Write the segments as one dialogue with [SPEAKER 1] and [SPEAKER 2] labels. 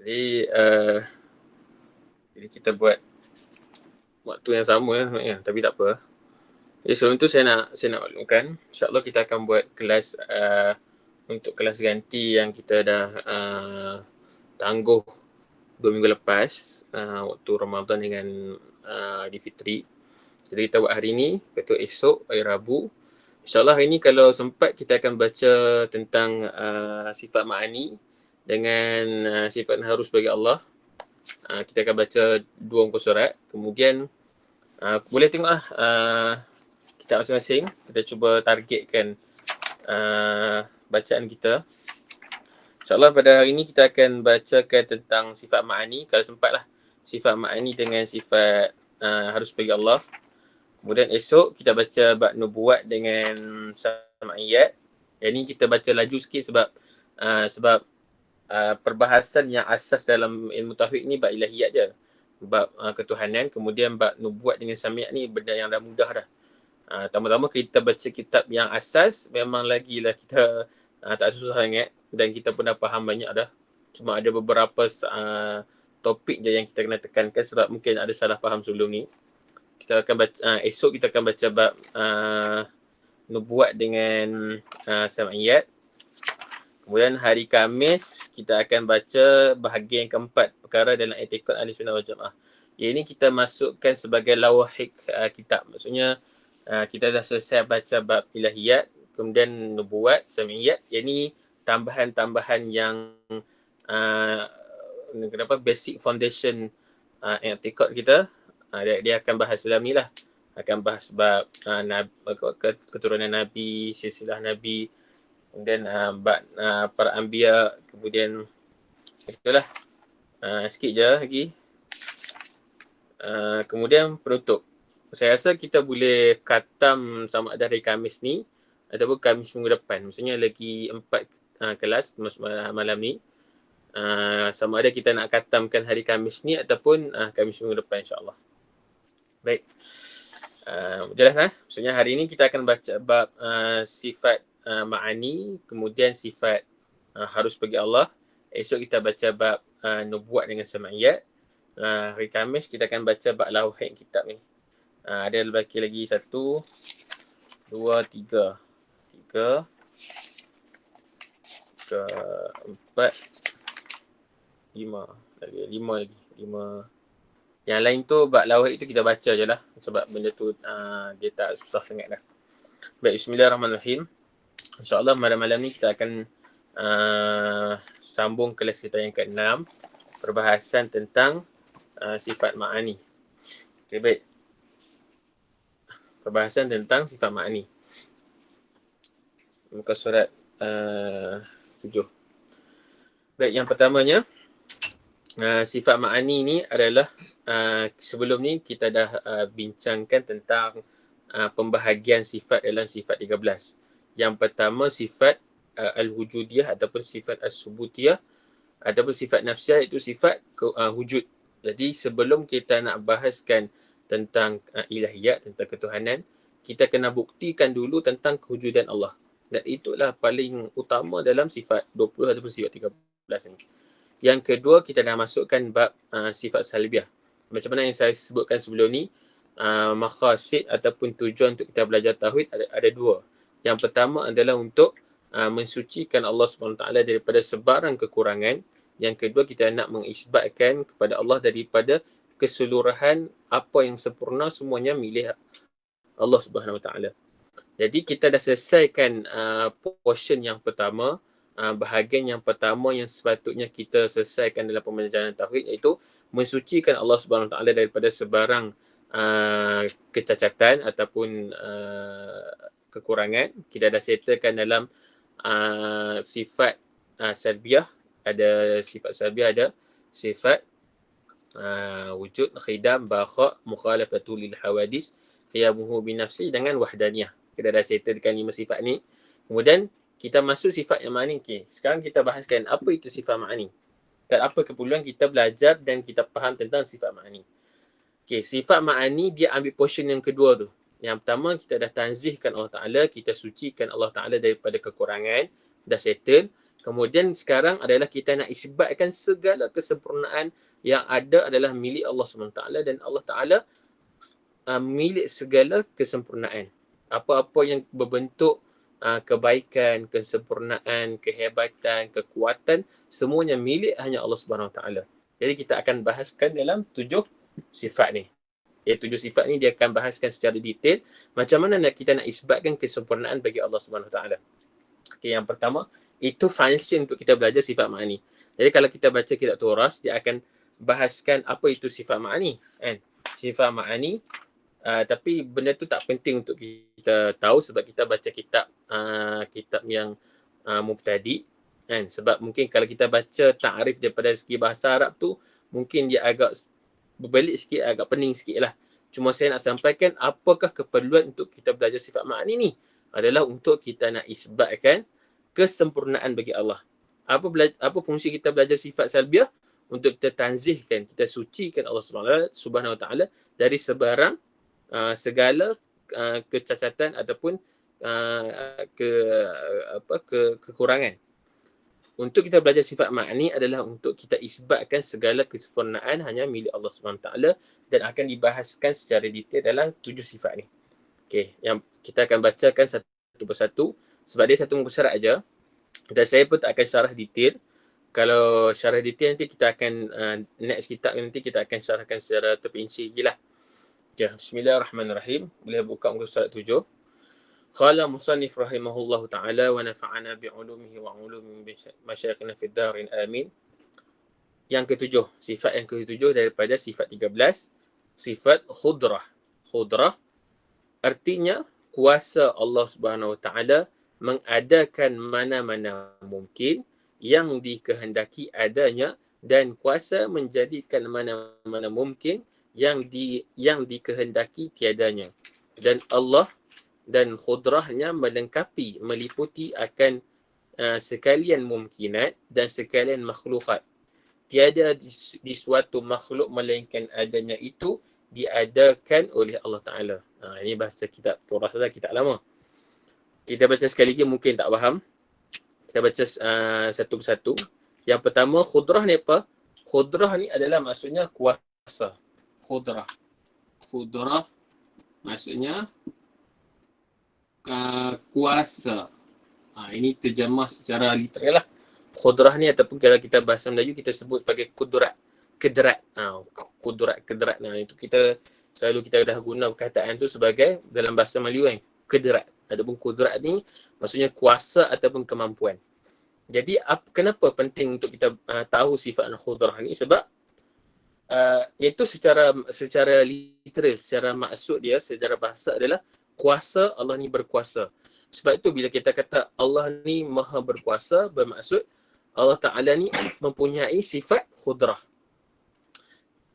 [SPEAKER 1] Jadi jadi kita buat waktu yang sama ya, tapi tak apa. Jadi sebelum tu saya nak maklumkan, insya-Allah kita akan buat kelas untuk kelas ganti yang kita dah tangguh 2 minggu lepas, waktu Ramadan dengan Aidilfitri. Jadi kita buat hari ni, lepas tu esok hari Rabu. InsyaAllah hari ni kalau sempat kita akan baca tentang sifat ma'ani dengan sifat harus bagi Allah. Kita akan baca 2 muka surat. Kemudian boleh tengoklah kita masing-masing. Kita cuba targetkan bacaan kita. InsyaAllah pada hari ini kita akan bacakan tentang sifat ma'ani. Kalau sempatlah, sifat ma'ani dengan sifat harus bagi Allah. Kemudian esok kita baca bab nubuat dengan sam'iyat. Yang ni kita baca laju sikit sebab perbahasan yang asas dalam ilmu tauhid ni bab ilahiyat je. Bab ketuhanan. Kemudian bab nubuat dengan sam'iyat ni benda yang dah mudah dah. Tama-tama kita baca kitab yang asas, memang lagilah kita tak susah sangat dan kita pun dah faham banyak dah. Cuma ada beberapa topik je yang kita kena tekankan sebab mungkin ada salah faham sebelum ni. Kita akan baca, esok kita akan baca bab nubuat dengan sam'iyat. Kemudian hari Khamis kita akan baca bahagian keempat perkara dalam i'tiqad Ahlussunnah wal Jamaah. Yang ini kita masukkan sebagai lawahik kitab. Maksudnya kita dah selesai baca bab ilahiyat, kemudian nubuat, sam'iyat. Yang ini tambahan-tambahan yang kenapa basic foundation i'tiqad kita. Dia akan bahas dalam ni lah. Akan bahas bab keturunan Nabi, silsilah Nabi, kemudian bab para anbiya, kemudian itulah sikit je lagi. Kemudian penutup. Saya rasa kita boleh khatam sama ada hari Khamis ni ataupun Khamis minggu depan. Maksudnya lagi 4 kelas malam ni. Sama ada kita nak khatamkan hari Khamis ni ataupun Khamis minggu depan, insyaAllah. Baik. Jelas maksudnya hari ini kita akan baca bab sifat ma'ani, kemudian sifat harus bagi Allah. Esok kita baca bab nubuat dengan sam'iyat. Hari Khamis kita akan baca bab lawahik kitab ni. Ada lagi 1, 2, 3, 4, 5 lagi. 5. Yang lain tu bab lawahik tu kita baca je lah. Sebab benda tu dia tak susah sangat dah. Baik, bismillahirrahmanirrahim. InsyaAllah malam-malam ni kita akan sambung kelas kita yang ke-6. Perbahasan tentang sifat ma'ani. Okay, baik. Perbahasan tentang sifat ma'ani. Muka surat 7. Baik, yang pertamanya sifat ma'ani ni adalah sebelum ni kita dah bincangkan tentang pembahagian sifat dalam sifat 13. Yang pertama sifat al-wujudiyah ataupun sifat as-subutiyah ataupun sifat nafsiyah, itu sifat wujud. Jadi sebelum kita nak bahaskan tentang ilahiyat, tentang ketuhanan, kita kena buktikan dulu tentang kewujudan Allah. Dan itulah paling utama dalam sifat 20 ataupun sifat 13 ni. Yang kedua, kita dah masukkan bab sifat salbiah. Macam mana yang saya sebutkan sebelum ni, maqasid ataupun tujuan untuk kita belajar tauhid ada 2. Yang pertama adalah untuk mensucikan Allah SWT daripada sebarang kekurangan. Yang kedua, kita nak mengisbatkan kepada Allah daripada keseluruhan apa yang sempurna, semuanya milik Allah SWT. Jadi kita dah selesaikan portion yang pertama, bahagian yang pertama yang sepatutnya kita selesaikan dalam pembelajaran tauhid, iaitu mensucikan Allah SWT daripada sebarang kecacatan ataupun kekurangan. Kita dah settlekan dalam sifat salbiah. Ada sifat salbiah, ada sifat wujud, khidam, baqa', mukhalafatul lil hawadis, qiyamuhu binafsi dengan wahdaniyah. Kita dah settlekan 5 sifat ni. Kemudian kita masuk sifat yang ma'ani. Okay. Sekarang kita bahaskan apa itu sifat ma'ani. Dan apa keperluan kita belajar dan kita faham tentang sifat ma'ani. Okay, sifat ma'ani dia ambil portion yang kedua tu. Yang pertama, kita dah tanzihkan Allah Ta'ala, kita sucikan Allah Ta'ala daripada kekurangan, dah settle. Kemudian sekarang adalah kita nak isbatkan segala kesempurnaan yang ada adalah milik Allah SWT, dan Allah Ta'ala milik segala kesempurnaan. Apa-apa yang berbentuk kebaikan, kesempurnaan, kehebatan, kekuatan, semuanya milik hanya Allah Subhanahu Wa Taala. Jadi kita akan bahaskan dalam 7 sifat ni. Ya, 7 sifat ni dia akan bahaskan secara detail macam mana kita nak isbatkan kesempurnaan bagi Allah Subhanahu Wa Taala. Okay, yang pertama, itu function untuk kita belajar sifat ma'ani. Jadi kalau kita baca kitab Turas, dia akan bahaskan apa itu sifat ma'ani. Kan? Sifat ma'ani, tapi benda tu tak penting untuk kita tahu sebab kita baca kitab kitab yang mubtadi. Kan? Sebab mungkin kalau kita baca ta'rif daripada segi bahasa Arab tu, mungkin dia agak berbelit sikit, agak pening sikit lah. Cuma saya nak sampaikan apakah keperluan untuk kita belajar sifat ma'ani ni. Adalah untuk kita nak isbatkan kesempurnaan bagi Allah. Apa fungsi kita belajar sifat salbiah? Untuk kita tanzihkan, kita sucikan Allah Subhanahu Wa Taala dari sebarang segala kecacatan ataupun kekurangan. Untuk kita belajar sifat ma'ani adalah untuk kita isbatkan segala kesempurnaan hanya milik Allah Subhanahu Wa Taala, dan akan dibahaskan secara detail dalam 7 sifat ni. Okey, yang kita akan bacakan satu persatu sebab dia satu muka surat aja. Dan saya pun tak akan syarah detail. Kalau syarah detail nanti kita akan next kitab nanti kita akan syarahkan secara terperinci lagi lah. Okay, bismillahirrahmanirrahim. Boleh buka muka surat 7. Qala musannif rahimahullahu ta'ala wa nafa'ana bi'ulumihi wa ulumi masyayikhina fid darin amin. Yang ketujuh, sifat yang ketujuh daripada sifat 13, sifat khudrah. Khudrah artinya kuasa Allah Subhanahu Wa Taala mengadakan mana-mana mungkin yang dikehendaki adanya, dan kuasa menjadikan mana-mana mungkin yang dikehendaki tiadanya. Dan Allah dan khudrahnya melengkapi, meliputi akan sekalian mumkinat dan sekalian makhlukat. Tiada di suatu makhluk melainkan adanya itu diadakan oleh Allah Ta'ala. Ini bahasa kitab Turas lah, kitab lama. Kita baca sekali lagi mungkin tak faham. Kita baca satu persatu. Yang pertama, khudrah ni apa? Khudrah ni adalah maksudnya kuasa. Khudrah. Khudrah maksudnya kuasa. Ini terjemah secara literal lah. Khudrah ni ataupun kalau kita bahasa Melayu kita sebut sebagai kudrat. Kedrat. Kedrat. Itu kita selalu kita dah guna perkataan tu sebagai dalam bahasa Melayu kan. Kedrat. Adapun kudrat ni maksudnya kuasa ataupun kemampuan. Jadi kenapa penting untuk kita tahu sifat khudrah ni? Sebab iaitu secara literal, secara maksud dia, secara bahasa adalah kuasa Allah ni berkuasa. Sebab itu bila kita kata Allah ni maha berkuasa, bermaksud Allah Ta'ala ni mempunyai sifat khudrah.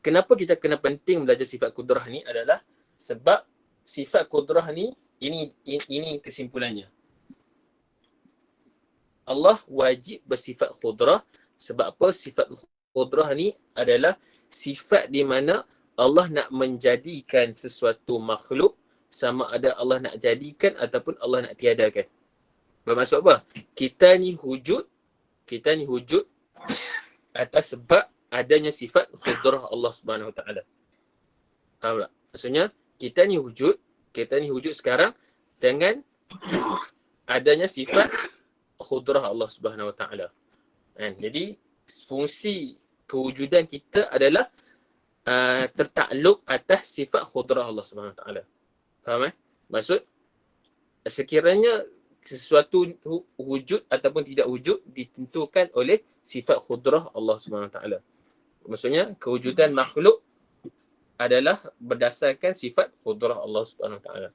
[SPEAKER 1] Kenapa kita kena penting belajar sifat khudrah ni adalah sebab sifat khudrah ni ini kesimpulannya. Allah wajib bersifat khudrah. Sebab apa? Sifat khudrah ni adalah sifat di mana Allah nak menjadikan sesuatu makhluk, sama ada Allah nak jadikan ataupun Allah nak tiadakan. Bermaksud apa? Kita ni wujud atas sebab adanya sifat khudrah Allah Subhanahu Wa Taala. Faham tak? Maksudnya kita ni wujud sekarang dengan adanya sifat khudrah Allah Subhanahu Wa Taala. Jadi fungsi kewujudan kita adalah tertakluk atas sifat khudrah Allah Subhanahu Wa Taala. Faham Maksud sekiranya sesuatu wujud ataupun tidak wujud ditentukan oleh sifat khudrah Allah Subhanahu Wa Taala. Maksudnya kewujudan makhluk adalah berdasarkan sifat khudrah Allah Subhanahu Wa Taala.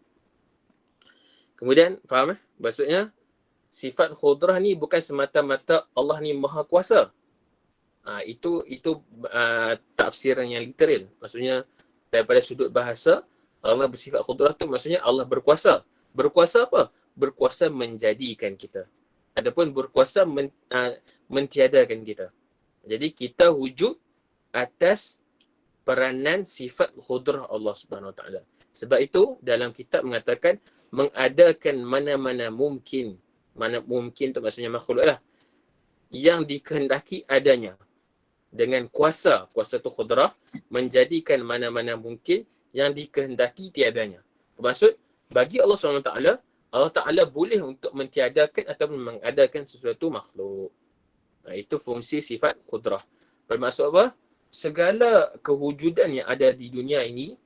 [SPEAKER 1] Kemudian faham maksudnya sifat khudrah ni bukan semata-mata Allah ni maha kuasa. Itu tafsiran yang literal. Maksudnya daripada sudut bahasa Allah bersifat khudrah tu maksudnya Allah berkuasa. Berkuasa apa? Berkuasa menjadikan kita. Adapun berkuasa mentiadakan kita. Jadi kita wujud atas peranan sifat khudrah Allah Subhanahu Wa Taala. Sebab itu dalam kitab mengatakan mengadakan mana-mana mungkin. Mana mungkin tu maksudnya makhluk lah. yang dikehendaki adanya. Dengan kuasa tu khudrah, menjadikan mana-mana mungkin yang dikehendaki tiadanya. Bermaksud, bagi Allah SWT, Allah Ta'ala boleh untuk mentiadakan atau mengadakan sesuatu makhluk. Itu fungsi sifat khudrah. Bermaksud apa? Segala kewujudan yang ada di dunia ini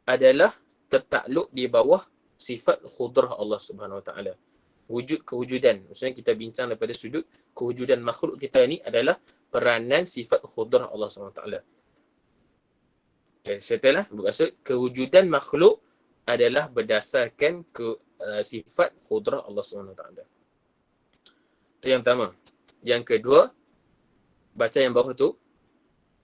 [SPEAKER 1] adalah tertakluk di bawah sifat khudrah Allah Subhanahu Wa Taala. Wujud kewujudan. Maksudnya kita bincang daripada sudut kewujudan makhluk kita ini adalah peranan sifat khudrah Allah Subhanahu Wa Taala. Okay, setelah bermaksud kewujudan makhluk adalah berdasarkan sifat khudrah Allah Subhanahu Wa Taala. Itu yang pertama. Yang kedua, baca yang bawah tu,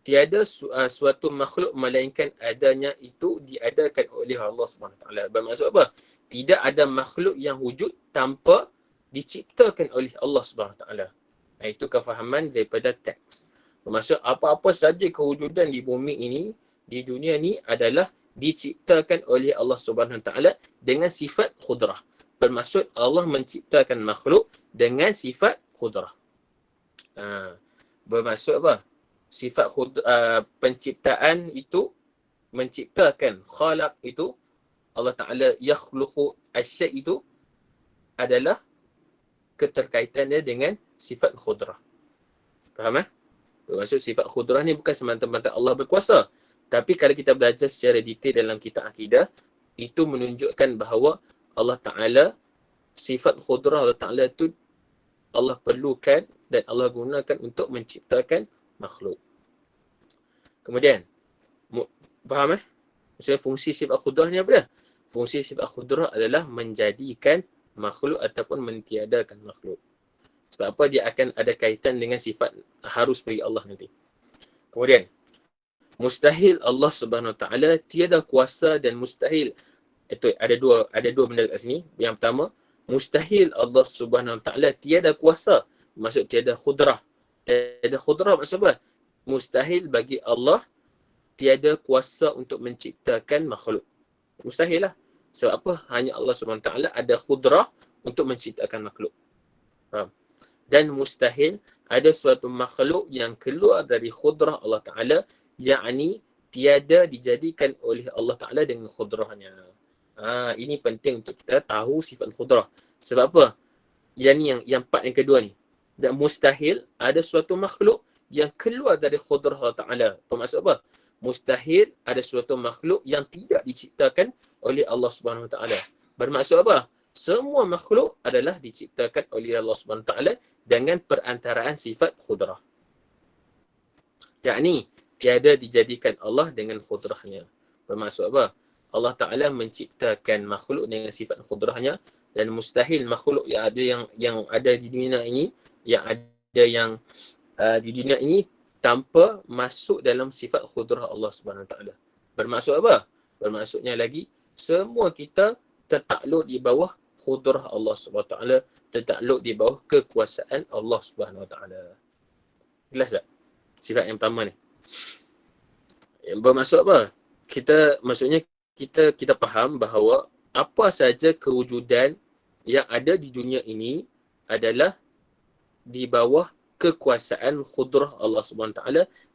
[SPEAKER 1] tiada suatu makhluk melainkan adanya itu diadakan oleh Allah Subhanahu Wa Taala. Bermaksud apa? Tidak ada makhluk yang wujud tanpa diciptakan oleh Allah Subhanahu Wa Taala. Itu kefahaman daripada teks. Bermaksud apa-apa saja kewujudan di bumi ini, di dunia ni adalah diciptakan oleh Allah Subhanahu Wa Taala dengan sifat khudrah. Bermaksud Allah menciptakan makhluk dengan sifat khudrah. Bermaksud apa? Sifat penciptaan itu, menciptakan, khalaq itu, Allah Ta'ala yakhluqu asy-syai' itu adalah keterkaitannya dengan sifat khudrah. Faham? Bermaksud sifat khudrah ni bukan semata-mata Allah berkuasa. Tapi kalau kita belajar secara detail dalam kitab akidah, itu menunjukkan bahawa Allah Ta'ala, sifat khudrah Allah Ta'ala itu Allah perlukan dan Allah gunakan untuk menciptakan makhluk. Kemudian, faham? Maksudnya fungsi sifat khudrah ni apa dia? Fungsi sifat khudrah adalah menjadikan makhluk ataupun mentiadakan makhluk. Sebab apa? Dia akan ada kaitan dengan sifat harus bagi Allah nanti. Kemudian, mustahil Allah Subhanahu Wa Taala tiada kuasa dan mustahil. Itu ada dua benda kat sini. Yang pertama, mustahil Allah Subhanahu Wa Taala tiada kuasa. Maksud tiada khudrah. Tiada khudrah maksud apa? Mustahil bagi Allah tiada kuasa untuk menciptakan makhluk. Mustahil lah. Sebab apa? Hanya Allah SWT ada khudrah untuk menciptakan makhluk. Faham? Dan mustahil ada suatu makhluk yang keluar dari khudrah Allah Ta'ala, yakni tiada dijadikan oleh Allah Ta'ala dengan khudrahnya. Ini penting untuk kita tahu sifat khudrah. Sebab apa? Yang part yang kedua ni. Dan mustahil ada suatu makhluk yang keluar dari khudrah Allah Ta'ala. Bermaksud apa? Mustahil ada suatu makhluk yang tidak diciptakan oleh Allah Subhanahu Wa Taala. Bermaksud apa? Semua makhluk adalah diciptakan oleh Allah Subhanahu Wa Taala dengan perantaraan sifat khudrah. Yakni tiada dijadikan Allah dengan khudrahnya. Bermaksud apa? Allah Ta'ala menciptakan makhluk dengan sifat khudrahnya, dan mustahil makhluk yang ada di dunia ini, di dunia ini tanpa masuk dalam sifat khudrah Allah Subhanahu Wa Taala. Bermaksud apa? Bermaksudnya lagi, semua kita tertakluk di bawah khudrah Allah Subhanahu Wa Taala, tertakluk di bawah kekuasaan Allah Subhanahu Wa Taala. Jelas tak? Sifat yang pertama ni. Bermaksud apa? Maksudnya kita faham bahawa apa saja kewujudan yang ada di dunia ini adalah di bawah kekuasaan khudrah Allah SWT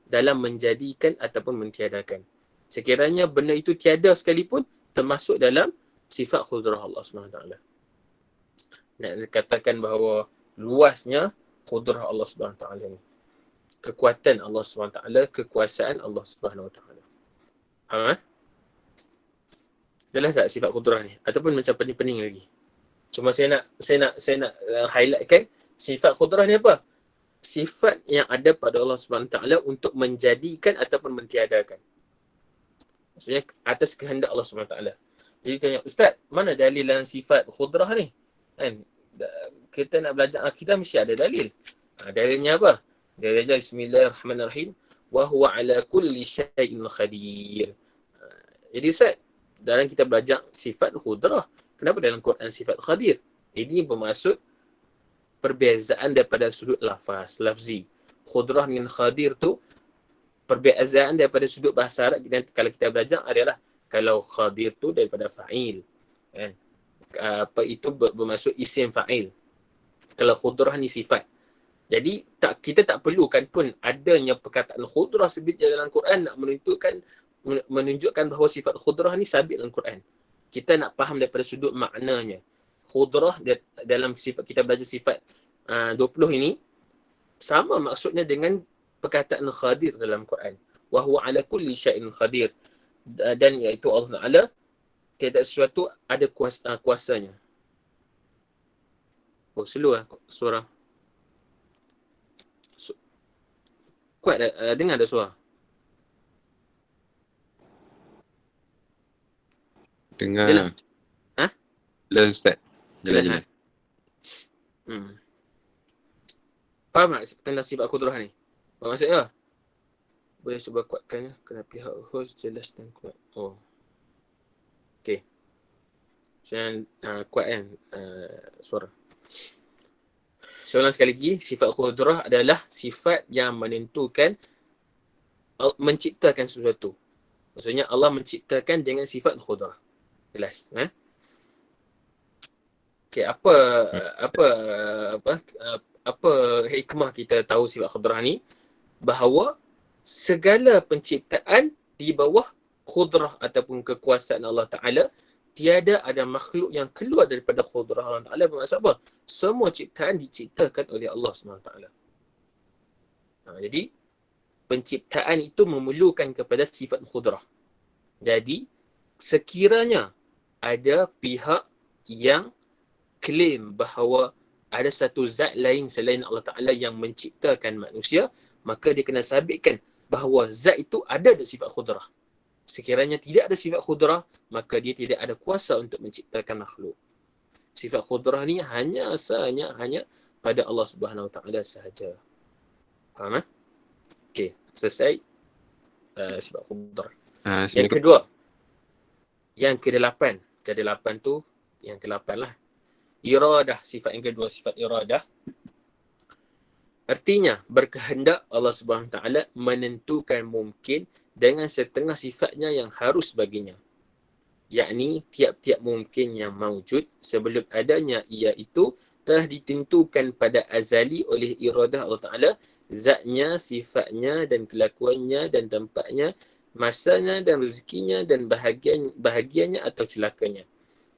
[SPEAKER 1] dalam menjadikan ataupun mentiadakan. Sekiranya benda itu tiada sekalipun, termasuk dalam sifat khudrah Allah SWT. Nak katakan bahawa luasnya khudrah Allah SWT ni. Kekuatan Allah SWT, kekuasaan Allah SWT. Jelas tak sifat khudrah ni? Ataupun macam pening-pening lagi? Cuma saya nak highlightkan sifat khudrah ni apa? Sifat yang ada pada Allah SWT untuk menjadikan ataupun mentiadakan. Maksudnya atas kehendak Allah SWT. Jadi tanya, Ustaz, mana dalil dalam sifat khudrah ni? Kan? Kita nak belajar kita mesti ada dalil. Dalilnya apa? Dalilnya Bismillahirrahmanirrahim. Wa huwa ala kulli syai'in qadir. Jadi Ustaz, dalam kita belajar sifat khudrah, kenapa dalam Quran sifat qadir? Ini bermaksud perbezaan daripada sudut lafzi. Khudrah dengan qadir tu perbezaan daripada sudut bahasa Arab. Dan kalau kita belajar adalah kalau qadir tu daripada fa'il, kan? Itu bermaksud isim fa'il. Kalau khudrah ni sifat. Jadi kita tak perlukan pun adanya perkataan khudrah sebut dalam Quran nak menunjukkan bahawa sifat khudrah ni sabit dalam Quran. Kita nak faham daripada sudut maknanya. Khudrah dalam sifat, kita belajar sifat 20 ini sama maksudnya dengan perkataan khadir dalam Quran. Wa huwa ala kulli syai'in khadir. Dan iaitu Allah Ta'ala tiada sesuatu ada kuasanya. Oh, slow lah suara. Kuat dengar ada suara.
[SPEAKER 2] Dengar.
[SPEAKER 1] Jelas. Ha?
[SPEAKER 2] Jelas Ustaz. Jelas.
[SPEAKER 1] Faham tak tentang sifat khudrah ni? Apa maksudnya? Boleh cuba kuatkan kena pihak host jelas dan kuat. Oh. Okey. Macam kuat kan suara. Soalan sekali lagi, sifat khudrah adalah sifat yang menentukan menciptakan sesuatu. Maksudnya Allah menciptakan dengan sifat khudrah. Jelas, Okey, apa hikmah kita tahu sifat khudrah ni? Bahawa segala penciptaan di bawah khudrah ataupun kekuasaan Allah Ta'ala, tiada ada makhluk yang keluar daripada khudrah Allah Ta'ala. Bermaksud apa? Semua ciptaan diciptakan oleh Allah SWT. Jadi, penciptaan itu memerlukan kepada sifat khudrah. Jadi, sekiranya ada pihak yang klaim bahawa ada satu zat lain selain Allah Ta'ala yang menciptakan manusia, maka dia kena sabitkan bahawa zat itu ada sifat khudrah. Sekiranya tidak ada sifat khudrah, maka dia tidak ada kuasa untuk menciptakan makhluk. Sifat khudrah ni hanya pada Allah Subhanahu Wa Taala sahaja. Faham? Okey, selesai sifat khudrah. Yang kedua, yang ke-8. Ke-8 tu, yang ke-8 lah. Iradah, sifat yang kedua, sifat iradah. Artinya, berkehendak Allah Subhanahu Wa Taala menentukan mungkin dengan setengah sifatnya yang harus baginya. Yakni, tiap-tiap mungkin yang mawjud sebelum adanya iaitu telah ditentukan pada azali oleh iradah Allah Ta'ala, zatnya, sifatnya dan kelakuannya dan tempatnya, masanya dan rezekinya dan bahagiannya atau celakanya.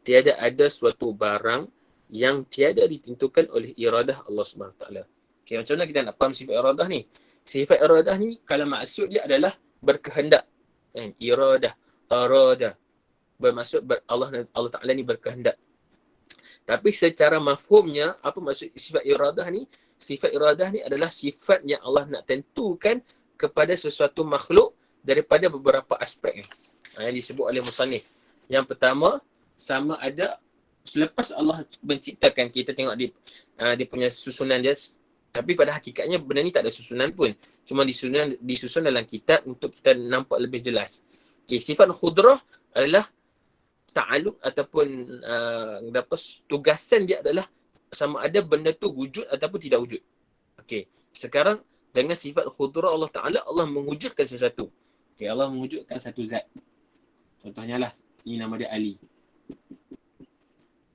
[SPEAKER 1] Tiada ada suatu barang yang tiada ditentukan oleh iradah Allah Subhanahu Ta'ala. Okay, macam mana kita nak faham sifat iradah ni? Sifat iradah ni, kalau maksud dia adalah berkehendak. Iradah, arada. Bermaksud Allah Ta'ala ni berkehendak. Tapi secara mafhumnya, apa maksud sifat iradah ni? Sifat iradah ni adalah sifat yang Allah nak tentukan kepada sesuatu makhluk daripada beberapa aspek yang disebut oleh musannif. Yang pertama, sama ada selepas Allah menciptakan, kita tengok dia punya susunan dia, tapi pada hakikatnya benda ni tak ada susunan pun. Cuma disusun dalam kitab untuk kita nampak lebih jelas. Okay, sifat khudrah adalah ta'aluk ataupun tugasan dia adalah sama ada benda tu wujud ataupun tidak wujud. Okay, sekarang dengan sifat khudrah Allah Ta'ala, Allah mewujudkan sesuatu. Okay, Allah mewujudkan satu zat. Contohnya lah, ini nama dia Ali.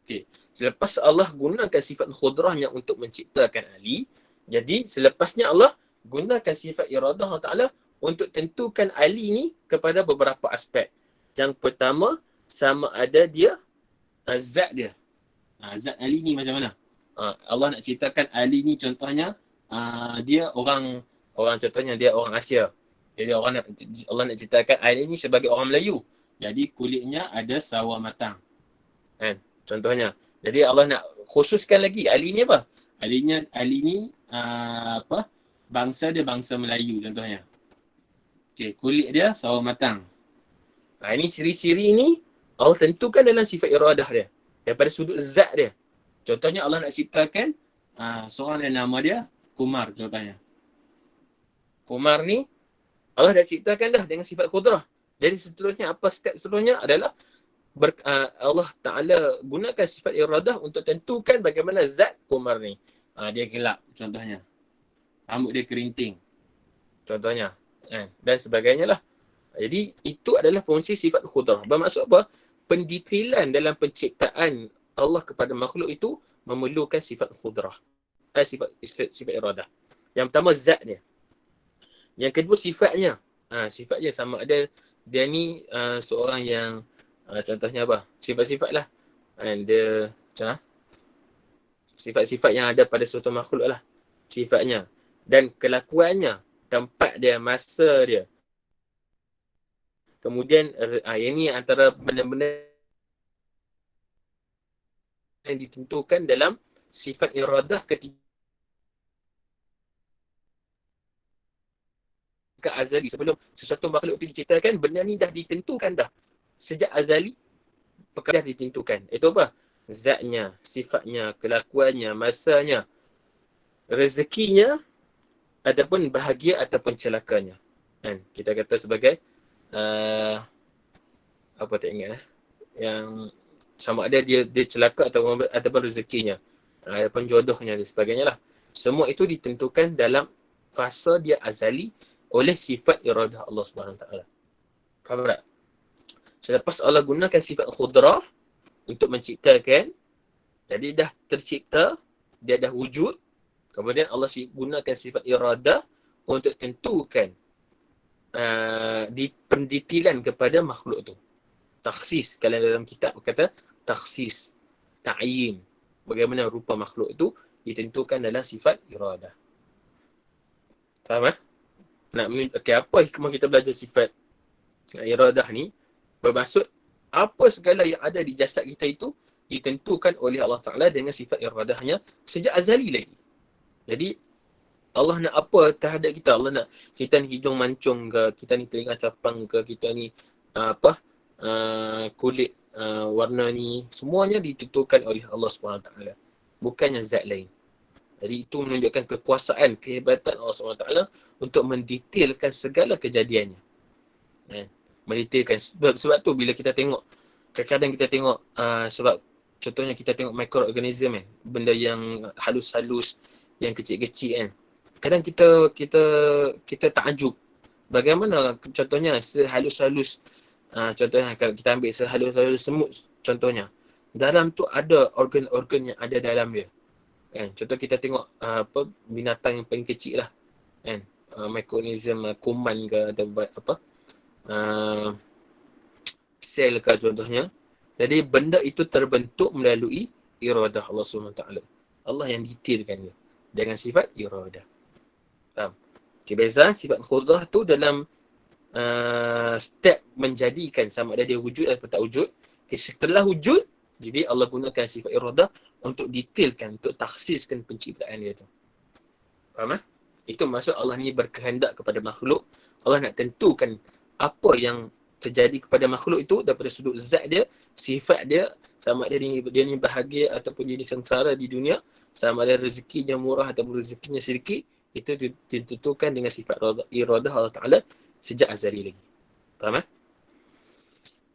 [SPEAKER 1] Okay, selepas Allah gunakan sifat khudrahnya untuk menciptakan Ali, jadi selepasnya Allah gunakan sifat iradah Allah Ta'ala untuk tentukan Ali ni kepada beberapa aspek. Yang pertama, sama ada dia zat dia. Zat Ali ni macam mana? Allah nak ciptakan Ali ni contohnya dia orang contohnya dia orang Asia. Jadi Allah nak ciptakan Ali ni sebagai orang Melayu. Jadi kulitnya ada sawo matang. Kan? Contohnya. Jadi Allah nak khususkan lagi Ali ni apa? Ali ni bangsa dia bangsa Melayu contohnya. Okey, kulit dia sawo matang. Ini ciri-ciri ni Allah tentukan dalam sifat iradah dia. Daripada sudut zat dia. Contohnya Allah nak ciptakan seorang yang nama dia Kumar contohnya. Kumar ni Allah dah ciptakan dah dengan sifat khudrah. Jadi seterusnya apa step seterusnya adalah Allah Ta'ala gunakan sifat iradah untuk tentukan bagaimana zat Kumar ni. Dia gelap contohnya. Rambut dia kerinting contohnya. Dan sebagainya lah. Jadi itu adalah fungsi sifat khudrah. Bermaksud apa? Pendetailan dalam penciptaan Allah kepada makhluk itu memerlukan sifat khudrah. sifat iradah. Yang pertama zat dia. Yang kedua sifatnya. Sifatnya sama ada dia ni seorang yang contohnya apa? Sifat-sifat lah. Dia macam sifat-sifat yang ada pada suatu makhluk lah. Sifatnya. Dan kelakuannya. Tempat dia, masa dia. Kemudian yang ni antara benda-benda yang ditentukan dalam sifat iradah ketika azali. Sebelum sesuatu makhluk itu diciptakan, benda ni dah ditentukan dah. Sejak azali, perkara dah ditentukan. Itu apa? Zatnya, sifatnya, kelakuannya, masanya, rezekinya, ataupun bahagia ataupun celakanya. Kan? Kita kata sebagai apa tak ingat yang sama ada dia celaka ataupun rezekinya, ataupun jodohnya dan sebagainya lah. Semua itu ditentukan dalam fasa dia azali oleh sifat iradah Allah Subhanahu Wa Taala. Faham tak? Selepas Allah gunakan sifat khudrah untuk menciptakan, jadi dah tercipta, dia dah wujud, kemudian Allah gunakan sifat iradah untuk tentukan pendetilan kepada makhluk tu. Takhsis, kalau dalam kitab kata takhsis, ta'yin, bagaimana rupa makhluk itu ditentukan dalam sifat iradah. Faham? Okay, apa hikmah kita belajar sifat iradah ni? Bermaksud apa segala yang ada di jasad kita itu ditentukan oleh Allah Ta'ala dengan sifat iradahnya sejak azali lagi. Jadi Allah nak apa terhadap kita? Allah nak kita ni hidung mancung ke, kita ni telinga capang ke, kita ni kulit warna ni, semuanya ditentukan oleh Allah SWT, bukannya zat lain. Jadi itu menunjukkan kekuasaan, kehebatan Allah SWT untuk mendetailkan segala kejadiannya. Mendetailkan. Sebab tu bila kita tengok, kadang-kadang kita tengok, sebab contohnya kita tengok mikroorganism benda yang halus-halus, yang kecil-kecil kan. Kadang kita takjub. Bagaimana contohnya sehalus-halus, contohnya kalau kita ambil sehalus-halus semut contohnya. Dalam tu ada organ-organ yang ada dalam dia. Kan? Contoh kita tengok binatang yang paling kecil lah. Kan? Mikroorganism kuman ke atau apa? Sel ke contohnya. Jadi benda itu terbentuk melalui iradah Allah SWT. Allah yang detailkan dia dengan sifat iradah. Faham? Okay, beza sifat khudrah tu dalam step menjadikan sama ada dia wujud atau tak wujud. Okay, setelah wujud, jadi Allah gunakan sifat iradah untuk detailkan, untuk takhsiskan penciptaan dia tu. Faham? Itu maksud Allah ni berkehendak kepada makhluk. Allah nak tentukan apa yang terjadi kepada makhluk itu daripada sudut zat dia, sifat dia, sama ada dia ni bahagia ataupun dia ni sengsara di dunia, sama ada rezekinya murah ataupun rezekinya sedikit, itu ditentukan dengan sifat iradah Allah Ta'ala sejak azali lagi. Faham?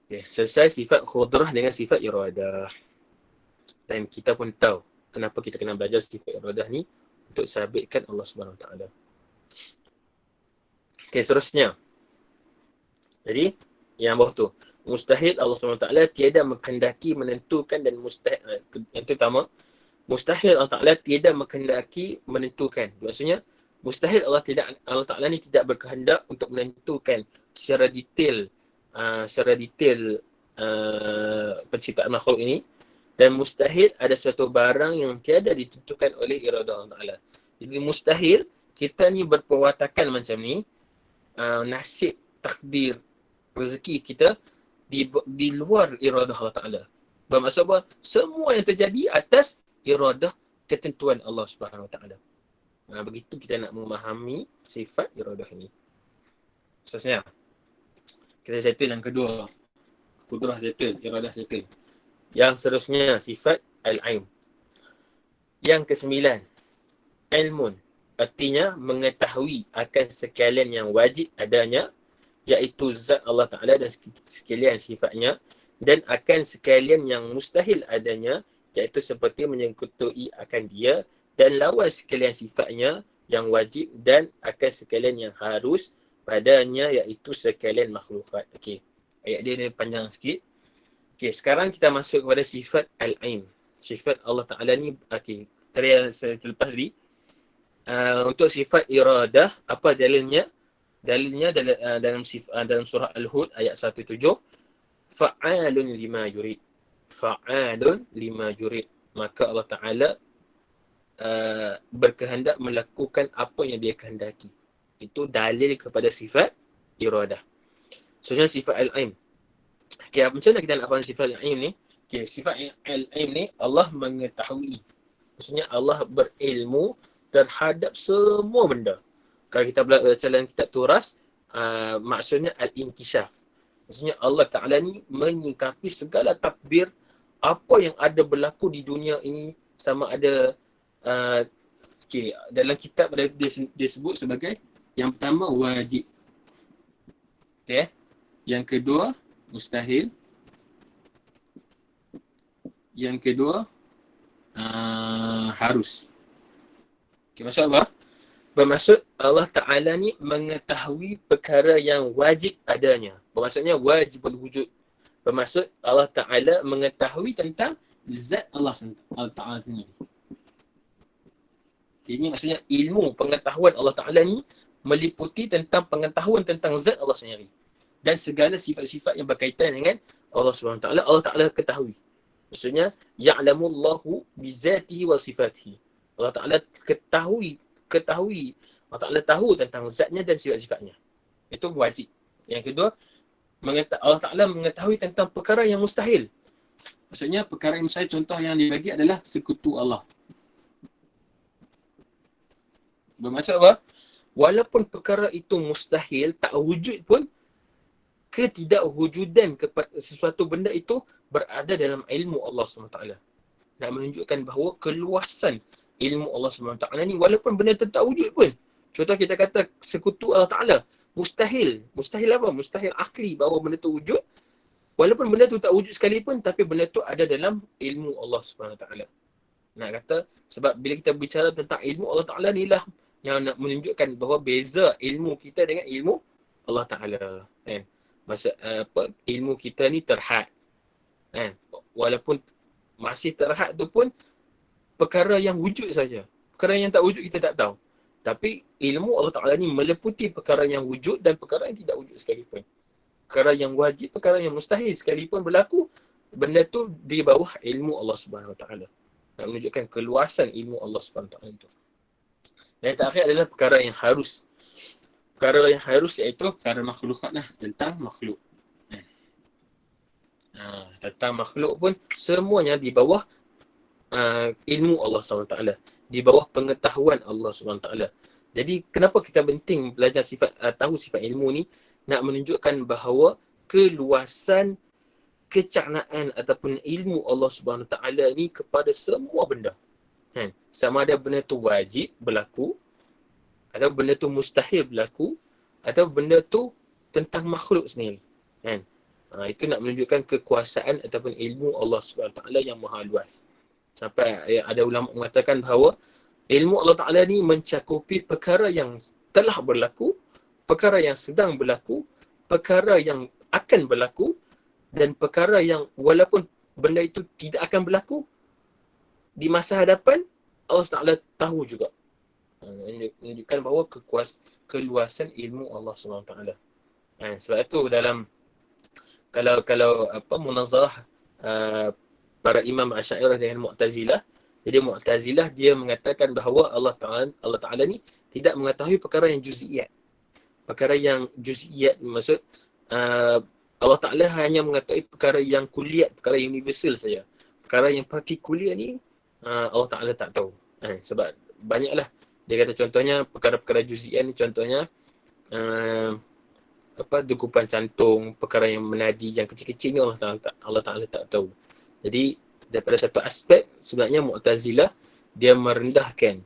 [SPEAKER 1] Okay, selesai sifat khudrah dengan sifat iradah. Dan kita pun tahu kenapa kita kena belajar sifat iradah ni untuk sabitkan Allah Subhanahu Wa Taala. Okay, seterusnya. Jadi, yang bawah tu. Mustahil Allah SWT tiada menghendaki, menentukan dan mustahil. Yang pertama, mustahil Allah Ta'ala tiada menghendaki, menentukan. Maksudnya, mustahil Allah Ta'ala ni tidak berkehendak untuk menentukan secara detail penciptaan makhluk ini. Dan mustahil ada suatu barang yang tiada ditentukan oleh iradah Allah Ta'ala. Jadi mustahil kita ni berperwatakan macam ni, nasib, takdir, rezeki kita di luar iradah Allah Ta'ala. Bermaksud apa? Semua yang terjadi atas iradah ketentuan Allah Subhanahu Wa Ta'ala. Begitu kita nak memahami sifat iradah ini. Seterusnya, kita settle yang kedua. Kudrah settle, iradah settle. Yang seterusnya, sifat al-ilm. Yang kesembilan, ilmun. Artinya mengetahui akan sekalian yang wajib adanya, iaitu zat Allah Ta'ala dan sekalian sifatnya, dan akan sekalian yang mustahil adanya, iaitu seperti menyekutui akan dia, dan lawan sekalian sifatnya yang wajib, dan akan sekalian yang harus padanya, iaitu sekalian makhlukat. Okey, ayat dia ni panjang sikit. Okey, sekarang kita masuk kepada sifat al-ilm. Sifat Allah Ta'ala ni, okey, Tadi yang saya terlepas tadi. Untuk sifat iradah, apa dalilnya? Dalilnya dalam surah Al-Hud ayat 17, fa'alun lima yurid. Fa'alun lima yurid. Maka Allah Ta'ala berkehendak melakukan apa yang dia kehendaki. Itu dalil kepada sifat iradah. Sebenarnya sifat al-ilm. Okay, macam mana kita nak faham sifat al-ilm ni? Okay, sifat al-ilm ni Allah mengetahui. Maksudnya Allah berilmu terhadap semua benda. Kalau kita belajar dalam kitab turas, maksudnya al-inkishaf. Maksudnya Allah Ta'ala ni menyingkapi segala takdir apa yang ada berlaku di dunia ini, sama ada dalam kitab dia sebut sebagai yang pertama wajib. Okay. Yang kedua mustahil. Yang kedua harus. Okay, maksud apa? Bermaksud Allah Ta'ala ni mengetahui perkara yang wajib adanya. Bermaksudnya wajib wujud. Bermaksud Allah Ta'ala mengetahui tentang zat Allah Ta'ala sendiri. Ini maksudnya ilmu pengetahuan Allah Ta'ala ni meliputi tentang pengetahuan tentang zat Allah sendiri. Dan segala sifat-sifat yang berkaitan dengan Allah SWT. Allah Ta'ala ketahui. Maksudnya, ya'lamullahu bizatihi wa sifatihi. Allah Ta'ala ketahui. Allah Ta'ala tahu tentang zatnya dan sifat-sifatnya. Itu wajib. Yang kedua, Allah Ta'ala mengetahui tentang perkara yang mustahil. Maksudnya, perkara yang mustahil, contoh yang dibagi adalah sekutu Allah. Bermaksud apa? Walaupun perkara itu mustahil, tak wujud pun, ketidakwujudan kepada sesuatu benda itu berada dalam ilmu Allah SWT. Nak menunjukkan bahawa keluasan ilmu Allah SWT ni walaupun benda itu tak wujud pun. Contoh kita kata sekutu Allah Ta'ala. Mustahil. Mustahil apa? Mustahil akli bahawa benda itu wujud. Walaupun benda itu tak wujud sekalipun, tapi benda itu ada dalam ilmu Allah SWT. Nak kata, sebab bila kita bicara tentang ilmu Allah Ta'ala ni lah yang nak menunjukkan bahawa beza ilmu kita dengan ilmu Allah Ta'ala. Kan? Ilmu kita ni terhad. Walaupun masih terhad tu pun perkara yang wujud saja. Perkara yang tak wujud kita tak tahu. Tapi ilmu Allah Ta'ala ni meliputi perkara yang wujud dan perkara yang tidak wujud sekalipun. Perkara yang wajib, perkara yang mustahil sekalipun berlaku, benda tu di bawah ilmu Allah Subhanahu Wa Ta'ala. Nak menunjukkan keluasan ilmu Allah Subhanahu Wa Ta'ala itu. Dan yang terakhir adalah perkara yang harus. Perkara yang harus iaitu perkara makhlukat lah, tentang makhluk. Tentang makhluk pun semuanya di bawah ilmu Allah SWT. Di bawah pengetahuan Allah SWT. Jadi kenapa kita penting belajar sifat, tahu sifat ilmu ni? Nak menunjukkan bahawa keluasan kecaknaan ataupun ilmu Allah SWT ni kepada semua benda. Sama ada benda tu wajib berlaku, atau benda tu mustahil berlaku, atau benda tu tentang makhluk sendiri. Itu nak menunjukkan kekuasaan ataupun ilmu Allah SWT yang maha luas. Sampai ada ulama mengatakan bahawa ilmu Allah Ta'ala ni mencakupi perkara yang telah berlaku, perkara yang sedang berlaku, perkara yang akan berlaku, dan perkara yang walaupun benda itu tidak akan berlaku, di masa hadapan Allah Ta'ala tahu juga. Menunjukkan bahawa keluasan ilmu Allah SWT. Sebab itu dalam kalau munazarah para imam Asy'ariyah dengan Mu'tazilah, jadi Mu'tazilah dia mengatakan bahawa Allah Ta'ala ni tidak mengetahui perkara yang juz'iyat. Perkara yang juz'iyat maksud Allah Ta'ala hanya mengetahui perkara yang kuliat, perkara yang universal saja. Perkara yang partikular ni Allah Ta'ala tak tahu. Sebab banyaklah. Dia kata contohnya perkara-perkara juz'iyat ni, contohnya degupan jantung, perkara yang menadi yang kecil-kecil ni Allah Ta'ala tak tahu. Jadi daripada satu aspek sebenarnya Mu'tazilah dia merendahkan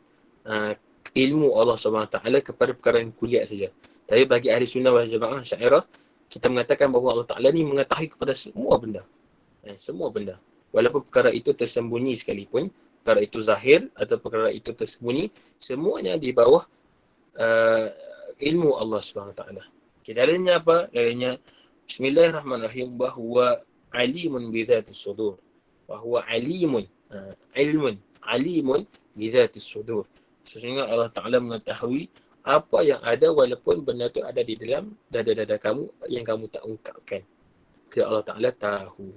[SPEAKER 1] ilmu Allah SWT kepada perkara yang kuliah saja. Tapi bagi ahli sunnah wal jamaah Asy'ariyah, kita mengatakan bahawa Allah Ta'ala ni mengetahui kepada semua benda. Semua benda. Walaupun perkara itu tersembunyi sekalipun, perkara itu zahir atau perkara itu tersembunyi, semuanya di bawah ilmu Allah SWT. Okay, dalilnya apa? Dalilnya Bismillahirrahmanirrahim, bahawa alimun bidhatis sudur. Bahawa alimun alimun Bizatis sudur. Sesungguhnya Allah Ta'ala mengetahui apa yang ada walaupun benda tu ada di dalam dada-dada kamu yang kamu tak ungkapkan. Kerana Allah Ta'ala tahu.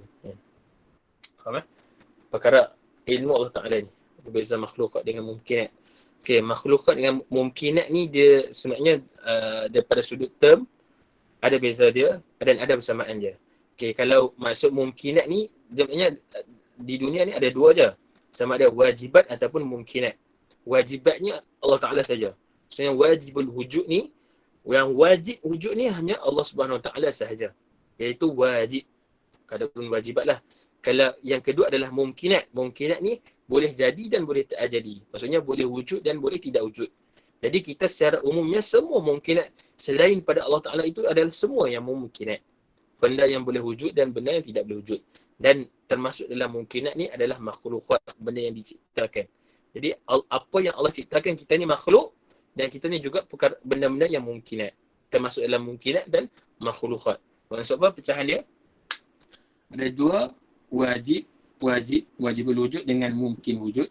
[SPEAKER 1] Faham? Perkara ilmu Allah Ta'ala ni. Berbeza makhlukat dengan mungkinat. Okay, makhlukat dengan mungkinat ni dia sebenarnya daripada sudut term ada beza dia dan ada persamaan dia. Okay, kalau maksud mungkinat ni, sebenarnya di dunia ni ada dua je. Sama ada wajibat ataupun mungkinat. Wajibatnya Allah Ta'ala saja. Maksudnya wajibul wujud ni, yang wajib wujud ni hanya Allah Subhanahu Wa Ta'ala sahaja. Iaitu wajib. Adapun wajibat lah. Kalau yang kedua adalah mungkinat. Mungkinat ni boleh jadi dan boleh tak jadi. Maksudnya boleh wujud dan boleh tidak wujud. Jadi kita secara umumnya semua mungkinat selain pada Allah Ta'ala itu adalah semua yang mungkinat. Benda yang boleh wujud dan benda yang tidak boleh wujud. Dan termasuk dalam mungkinat ni adalah makhlukat, benda yang diciptakan. Jadi apa yang Allah ciptakan, kita ni makhluk dan kita ni juga benda-benda yang mungkinat. Termasuk dalam mungkinat dan makhlukat. Maksud apa pecahan dia? Ada dua, wajibul wujud dengan mungkin wujud.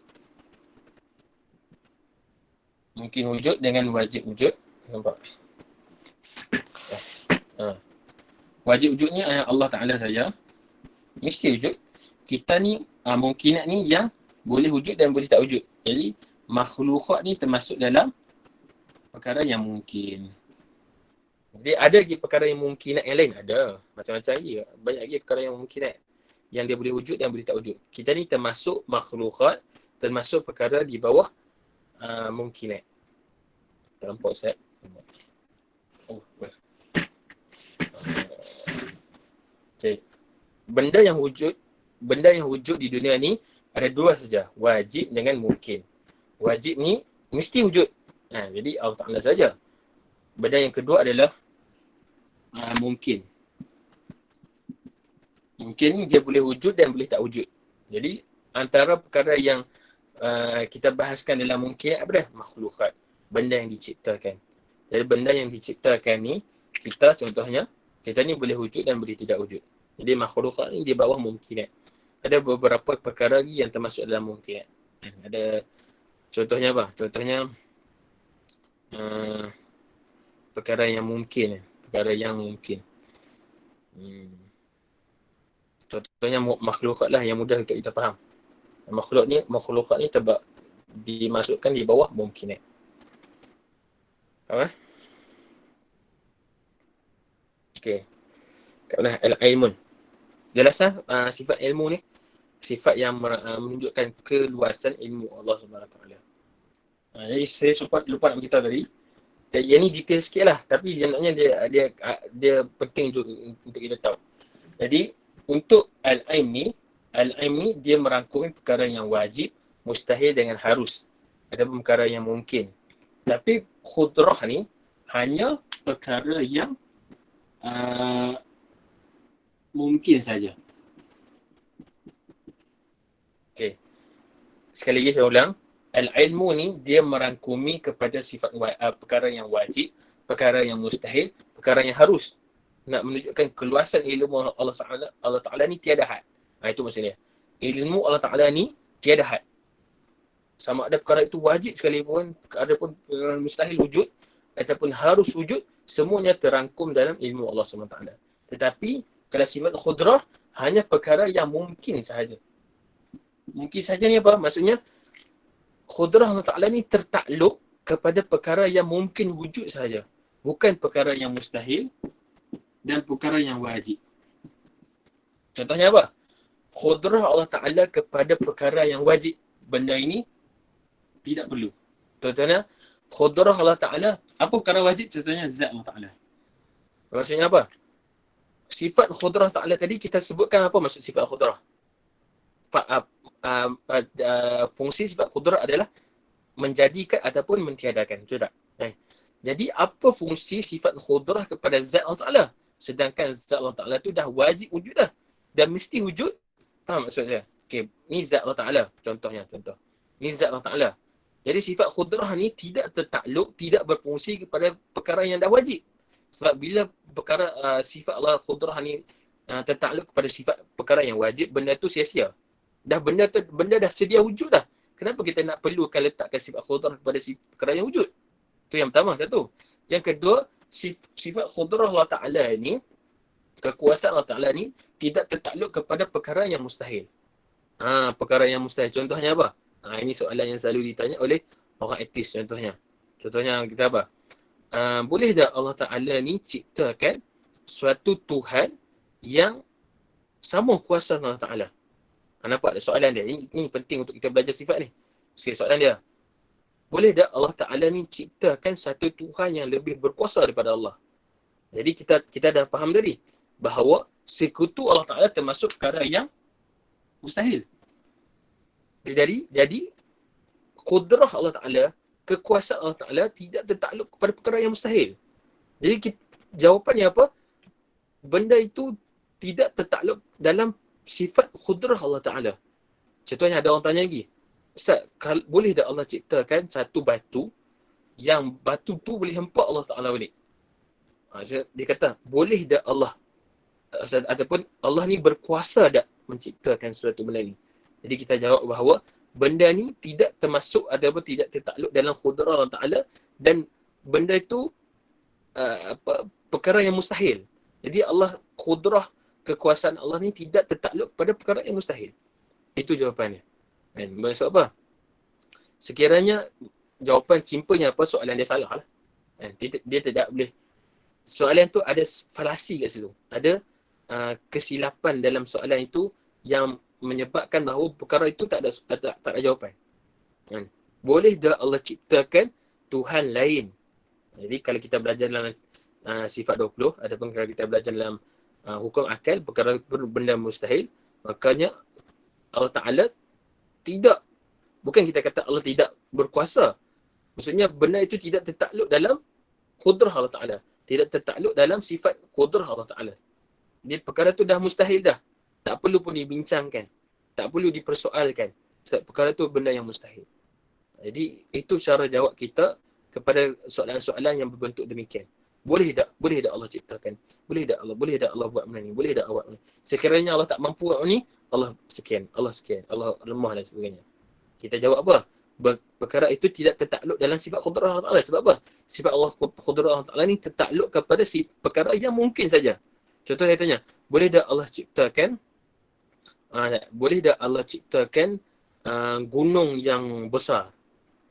[SPEAKER 1] Mungkin wujud dengan wajib wujud. Nampak? Wajib wujudnya hanya Allah Ta'ala saja. Mesti wujud. Kita ni mungkinat ni yang boleh wujud dan boleh tak wujud. Jadi makhlukat ni termasuk dalam perkara yang mungkin. Jadi ada lagi perkara yang mungkinat yang lain? Ada. Macam-macam lagi. Banyak lagi perkara yang mungkinat yang dia boleh wujud dan boleh tak wujud. Kita ni termasuk makhlukat, termasuk perkara di bawah mungkinat. Nampak Ustaz? Oh, okay. Benda yang wujud di dunia ni ada dua saja, wajib dengan mungkin. Wajib ni mesti wujud. Jadi Allah Ta'ala saja. Benda yang kedua adalah mungkin. Mungkin ni dia boleh wujud dan boleh tak wujud. Jadi antara perkara yang kita bahaskan dalam mungkin apa dah? Makhlukat. Benda yang diciptakan. Jadi benda yang diciptakan ni, kita contohnya, kita ni boleh wujud dan boleh tidak wujud. Jadi makhlukat ni di bawah mungkinat. Ada beberapa perkara lagi yang termasuk dalam mungkinat. Ada contohnya apa? Contohnya perkara yang mungkin. Perkara yang mungkin. Contohnya makhlukat lah yang mudah untuk kita faham. Makhlukat ni dimasukkan di bawah mungkinat. Faham? Okey. Katakanlah al-ilmun. Jelaslah sifat ilmu ni, sifat yang menunjukkan keluasan ilmu Allah Subhanahu Wa Taala. Jadi saya lupa nak beritahu tadi. Yang ni detail sikit lah, tapi sebenarnya dia penting juga untuk kita tahu. Jadi untuk al-ilm ni dia merangkumi perkara yang wajib, mustahil dengan harus. Ada perkara yang mungkin. Tapi khudrah ni hanya perkara yang mungkin saja. Okey. Sekali lagi saya ulang. Al-ilmu ni dia merangkumi kepada sifat perkara yang wajib, perkara yang mustahil, perkara yang harus. Nak menunjukkan keluasan ilmu Allah Ta'ala ni tiada had. Itu maksudnya. Ilmu Allah Ta'ala ni tiada had. Sama ada perkara itu wajib sekalipun, ada pun perkara mustahil wujud ataupun harus wujud, semuanya terangkum dalam ilmu Allah SWT. Tetapi kalau sifat khudrah hanya perkara yang mungkin sahaja. Mungkin sahaja ni apa? Maksudnya khudrah Allah Ta'ala ni tertakluk kepada perkara yang mungkin wujud sahaja. Bukan perkara yang mustahil dan perkara yang wajib. Contohnya apa? Khudrah Allah Ta'ala kepada perkara yang wajib. Benda ini tidak perlu. Contohnya khudrah Allah Ta'ala. Apa perkara wajib? Contohnya zat Allah Ta'ala. Maksudnya apa? Sifat khudrah Ta'ala tadi kita sebutkan apa maksud sifat khudrah? Fungsi sifat khudrah adalah menjadikan ataupun mentiadakan. Betul tak? Jadi apa fungsi sifat khudrah kepada zat Allah Ta'ala? Sedangkan zat Allah Ta'ala tu dah wajib wujud dah. Dan mesti wujud. Faham maksudnya? Okay, ni zat Allah Ta'ala. Contohnya. Ni zat Allah Ta'ala. Jadi sifat khudrah ni tidak tertakluk, tidak berfungsi kepada perkara yang dah wajib. Sebab bila perkara sifat Allah khudrah ni tertakluk kepada sifat perkara yang wajib, benda tu sia-sia. Benda dah sedia wujud dah. Kenapa kita nak perlukan letakkan sifat khudrah kepada perkara yang wujud? Itu yang pertama, satu. Yang kedua, sifat khudrah Allah Ta'ala ni, kekuasaan Allah Ta'ala ni tidak tertakluk kepada perkara yang mustahil. Perkara yang mustahil. Contohnya apa? Ini soalan yang selalu ditanya oleh orang etis contohnya. Contohnya kita apa? Boleh tak Allah Ta'ala ni ciptakan suatu Tuhan yang sama kuasa Allah Ta'ala? Nampak tak soalan dia? Ini penting untuk kita belajar sifat ni. Sekali soalan dia. Boleh tak Allah Ta'ala ni ciptakan satu Tuhan yang lebih berkuasa daripada Allah? Jadi kita dah faham tadi bahawa sekutu Allah Ta'ala termasuk perkara yang mustahil. Jadi kudrah Allah Ta'ala, kekuasaan Allah Ta'ala tidak tertakluk kepada perkara yang mustahil. Jadi jawapannya apa? Benda itu tidak tertakluk dalam sifat kudrah Allah Ta'ala. Contohnya ada orang tanya lagi, Ustaz, boleh tak Allah ciptakan satu batu yang batu tu boleh hempak Allah Ta'ala balik? Dia kata, boleh tak Allah ataupun Allah ni berkuasa tak menciptakan suatu benda ni? Jadi kita jawab bahawa benda ni tidak termasuk ataupun tidak tertakluk dalam kudrah Allah Ta'ala, dan benda itu perkara yang mustahil. Jadi Allah, kudrah, kekuasaan Allah ni tidak tertakluk pada perkara yang mustahil. Itu jawapannya. Maksud apa? Sekiranya jawapan simpelnya apa, soalan dia salah lah. Dia tidak boleh. Soalan tu ada falasi kat situ. Ada kesilapan dalam soalan itu yang menyebabkan bahawa perkara itu tak ada jawapan. Boleh tak Allah ciptakan Tuhan lain? Jadi kalau kita belajar dalam sifat 20, ataupun kalau kita belajar dalam hukum akal, perkara benda mustahil, makanya Allah Ta'ala tidak, bukan kita kata Allah tidak berkuasa. Maksudnya benda itu tidak tertakluk dalam kudrah Allah Ta'ala. Tidak tertakluk dalam sifat kudrah Allah Ta'ala. Jadi perkara itu dah mustahil dah. Tak perlu pun dibincangkan. Tak perlu dipersoalkan. Sebab perkara itu benda yang mustahil. Jadi itu cara jawab kita kepada soalan-soalan yang berbentuk demikian. Boleh tak Allah ciptakan? Boleh tak Allah buat benda ni? Boleh tak Allah buat benda ni? Sekiranya Allah tak mampu buat ni, Allah sekian, Allah lemah dan sebagainya. Kita jawab apa? Perkara itu tidak tertakluk dalam sifat kudrah Allah Ta'ala. Sebab apa? Sifat Allah, kudrah Allah Ta'ala ni tertakluk kepada perkara yang mungkin saja. Contoh saya tanya, boleh tak Allah ciptakan gunung yang besar?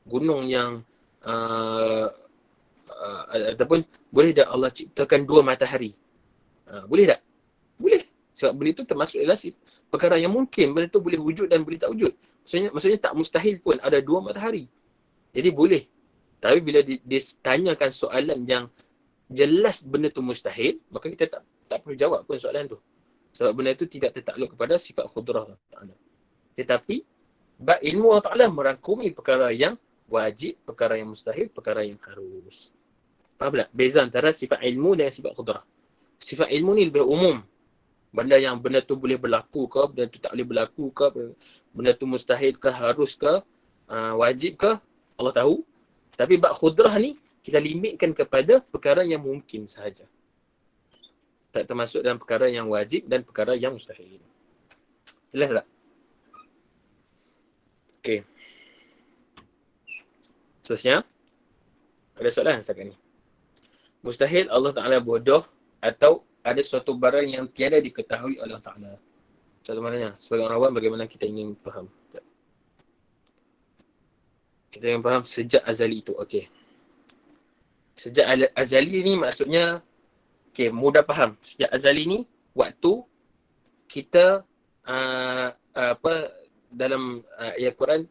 [SPEAKER 1] Gunung yang ataupun boleh tak Allah ciptakan dua matahari? Boleh tak? Boleh. Sebab benda itu termasuk dalam perkara yang mungkin. Benda itu boleh wujud dan boleh tak wujud. Maksudnya tak mustahil pun ada dua matahari. Jadi boleh. Tapi bila ditanyakan soalan yang jelas benda itu mustahil, maka kita tak perlu jawab pun soalan tu. Sebab benda itu tidak tertakluk kepada sifat khudrah Allah Ta'ala. Tetapi ilmu Allah Ta'ala merangkumi perkara yang wajib, perkara yang mustahil, perkara yang harus. Faham tak? Beza antara sifat ilmu dengan sifat khudrah. Sifat ilmu ni lebih umum. Benda tu boleh berlaku ke, benda tu tak boleh berlaku ke, benda tu mustahil ke, harus ke, wajib ke, Allah tahu. Tapi bab khudrah ni kita limitkan kepada perkara yang mungkin sahaja. Tak termasuk dalam perkara yang wajib dan perkara yang mustahil. Jelas tak? Okey. Seterusnya, ada soalan setakat ni. Mustahil Allah Ta'ala bodoh atau ada suatu barang yang tiada diketahui oleh Allah Ta'ala. Satu maknanya, sebagai orang awam bagaimana kita ingin faham. Kita ingin faham sejak azali itu. Okey. Sejak azali ni maksudnya, okey, mudah faham. Sejak azali ni, waktu kita dalam ayat Quran,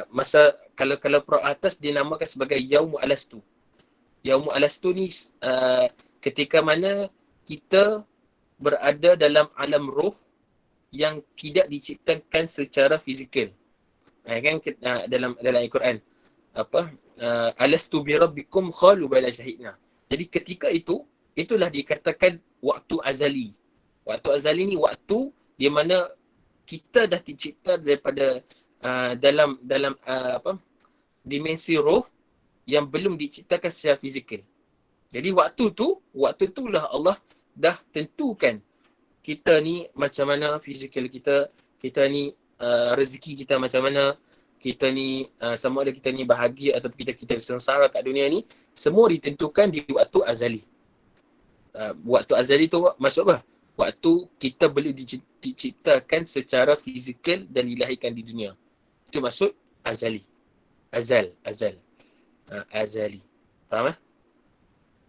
[SPEAKER 1] masa kalau perut atas dinamakan sebagai Yaumu Alastu. Yaumu Alastu ni ketika mana kita berada dalam alam roh yang tidak diciptakan secara fizikal. Kan dalam ayat Quran alastu bi rabbikum qalu bala syahidna. Jadi ketika itulah dikatakan waktu azali. Waktu azali ni waktu di mana kita dah dicipta daripada dalam dimensi roh yang belum diciptakan secara fizikal. Jadi waktu itulah Allah dah tentukan kita ni macam mana fizikal kita ni rezeki kita macam mana, kita ni sama ada kita ni bahagia ataupun kita sengsara kat dunia ni, semua ditentukan di waktu azali. Waktu azali tu maksud apa? Waktu kita boleh diciptakan secara fizikal dan dilahirkan di dunia. Itu maksud azali. Azal. Azali. Faham tak?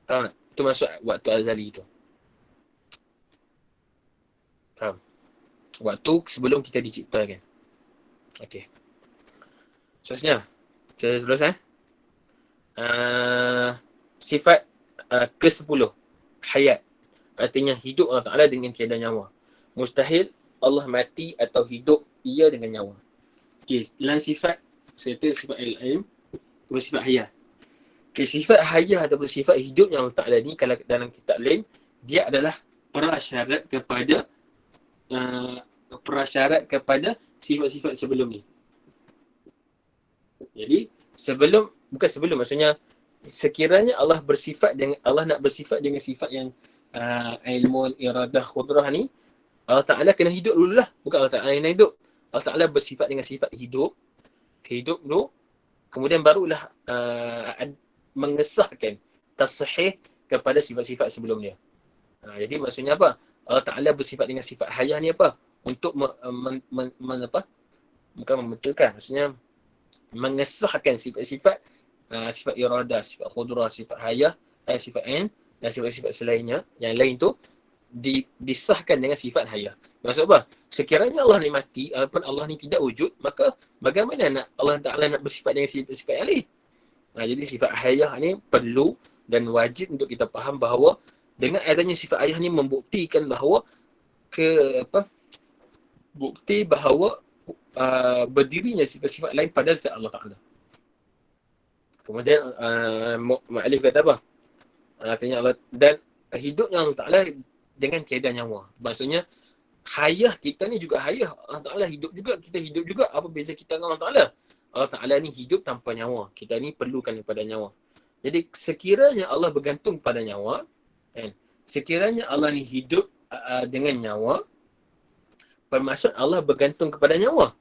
[SPEAKER 1] Faham tak? Itu maksud waktu azali tu. Faham? Waktu sebelum kita diciptakan. Okey. Seterusnya. Kita teruskan. Sifat ke-10. Hayat. Artinya hidup Allah Ta'ala dengan tiada nyawa. Mustahil Allah mati atau hidup ia dengan nyawa. Okey, dalam sifat, sifat al-ilm, sifat hayat. Okey, sifat hayat ataupun sifat hidup yang Allah Ta'ala ni, kalau dalam kitab lain, dia adalah prasyarat kepada sifat-sifat sebelum ni. Jadi, bukan sebelum, maksudnya sekiranya Allah nak bersifat dengan sifat yang ilmun, iradah, khudrah ni, Allah Ta'ala kena hidup dululah. Bukan Allah Ta'ala kena hidup. Allah Ta'ala bersifat dengan sifat hidup dulu, kemudian barulah mengesahkan tasahih kepada sifat-sifat sebelum dia. Jadi maksudnya apa? Allah Ta'ala bersifat dengan sifat hayah ni apa? Untuk bukan membetulkan, maksudnya mengesahkan sifat-sifat sifat iradah, sifat khudrah, sifat hayah, sifat ain dan sifat-sifat selainnya, yang lain tu disahkan dengan sifat hayah. Maksud apa? Sekiranya Allah ni mati ataupun Allah ni tidak wujud, maka bagaimana nak Allah Ta'ala nak bersifat dengan sifat-sifat yang lain? Jadi sifat hayah ni perlu dan wajib untuk kita faham bahawa dengan adanya sifat hayah ni membuktikan bahawa bukti bahawa berdirinya sifat-sifat lain pada zat Allah Ta'ala. Kemudian mu'alif kata apa? Artinya Allah dan hidupnya Allah Ta'ala dengan tiada nyawa. Maksudnya hayah kita ni juga hayah. Allah Ta'ala hidup juga, kita hidup juga. Apa beza kita dengan Allah Ta'ala? Allah Ta'ala ni hidup tanpa nyawa. Kita ni perlukan daripada nyawa. Jadi sekiranya Allah bergantung pada nyawa, sekiranya Allah ni hidup dengan nyawa, bermaksud Allah bergantung kepada nyawa.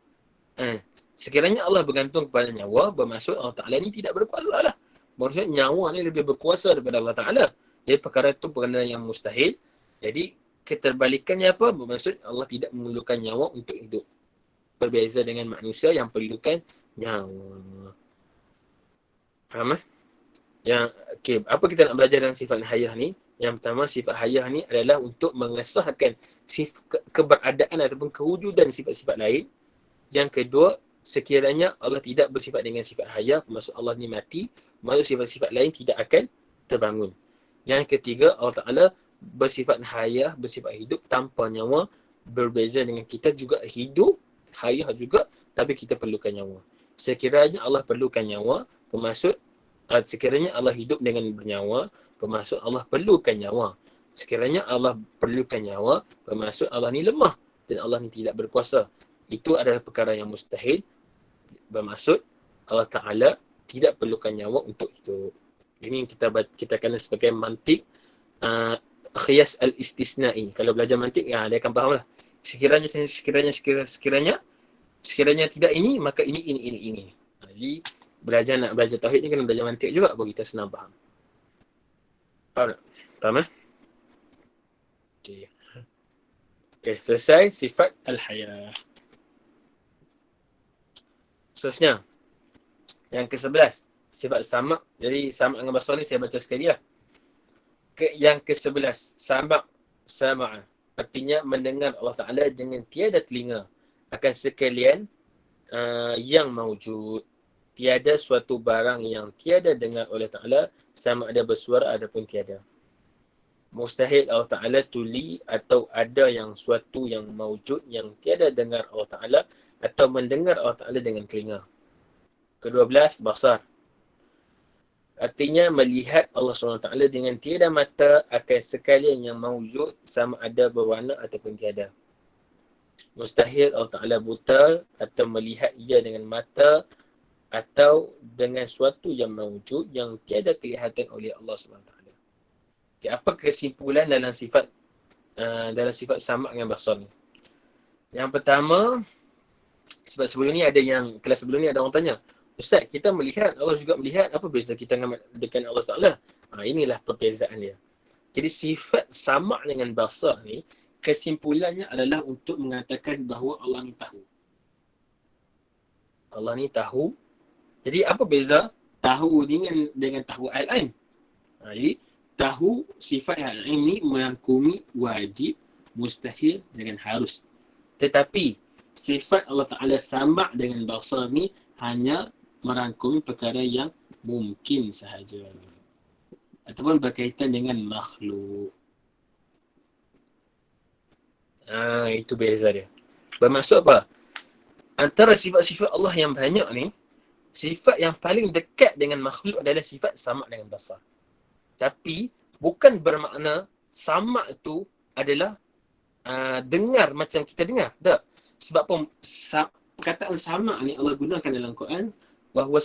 [SPEAKER 1] Sekiranya Allah bergantung kepada nyawa, bermaksud Allah Ta'ala ni tidak berkuasa lah. Maksudnya nyawa ni lebih berkuasa daripada Allah Ta'ala. Jadi perkara itu perkara yang mustahil. Jadi keterbalikannya apa? Bermaksud Allah tidak memerlukan nyawa untuk hidup. Berbeza dengan manusia yang perlukan nyawa. Faham? Apa kita nak belajar dalam sifat hayah ni? Yang pertama, sifat hayah ni adalah untuk mengesahkan keberadaan ataupun kewujudan sifat-sifat lain. Yang kedua, sekiranya Allah tidak bersifat dengan sifat hayah, maksud Allah ni mati, maksud sifat-sifat lain tidak akan terbangun. Yang ketiga, Allah Ta'ala bersifat hayah, bersifat hidup tanpa nyawa. Berbeza dengan kita juga hidup, hayah juga, tapi kita perlukan nyawa. Sekiranya Allah perlukan nyawa, bermaksud sekiranya Allah hidup dengan bernyawa, bermaksud Allah perlukan nyawa. Sekiranya Allah perlukan nyawa, bermaksud Allah ni lemah dan Allah ni tidak berkuasa. Itu adalah perkara yang mustahil. Bermaksud Allah Ta'ala tidak perlukan nyawa untuk itu. Ini kita kenal sebagai mantik khiyas al-istisna'i. Kalau belajar mantik, dia akan faham lah. Sekiranya tidak ini, maka ini. Jadi nak belajar tauhid ni kena belajar mantik juga bagi kita senang faham. Faham tak? Faham eh? Okey, selesai sifat al-hayah. Seterusnya, yang ke-11, sifat samak. Jadi samak dengan basar ni saya baca sekali lah. Yang ke-11, sama'a. Artinya mendengar Allah Ta'ala dengan tiada telinga akan sekalian yang mawjud. Tiada suatu barang yang tiada dengar oleh Ta'ala, sama ada bersuara ataupun tiada. Mustahil Allah Ta'ala tuli atau ada yang suatu yang mawjud yang tiada dengar Allah Ta'ala atau mendengar Allah Ta'ala dengan telinga. Ke-12, basar. Artinya melihat Allah SWT dengan tiada mata akan sekalian yang mawjud sama ada berwarna ataupun tiada. Mustahil Allah Ta'ala buta atau melihat ia dengan mata atau dengan suatu yang mawjud yang tiada kelihatan oleh Allah SWT. Okay, apa kesimpulan dalam sifat samak dengan basar ni? Yang pertama, Sebab sebelum ni ada yang, kelas sebelum ni ada orang tanya, Ustaz, kita melihat, Allah juga melihat, apa beza kita dengan Allah Ta'ala? Inilah perbezaan dia. Jadi sifat sama dengan basar ni, kesimpulannya adalah untuk mengatakan bahawa Allah ni tahu. Allah ni tahu. Jadi apa beza tahu dengan tahu al-ain? Jadi tahu sifat al-ain ni merangkumi wajib, mustahil dengan harus. Tetapi sifat Allah Ta'ala sama dengan basar ni hanya merangkumi perkara yang mungkin sahaja. Ataupun berkaitan dengan makhluk. Itu beza dia. Bermaksud apa? Antara sifat-sifat Allah yang banyak ni, sifat yang paling dekat dengan makhluk adalah sifat sama dengan basar. Tapi bukan bermakna sama tu adalah dengar macam kita dengar. Tak. Sebab apa? Perkataan sama ni Allah gunakan dalam Quran, bahawa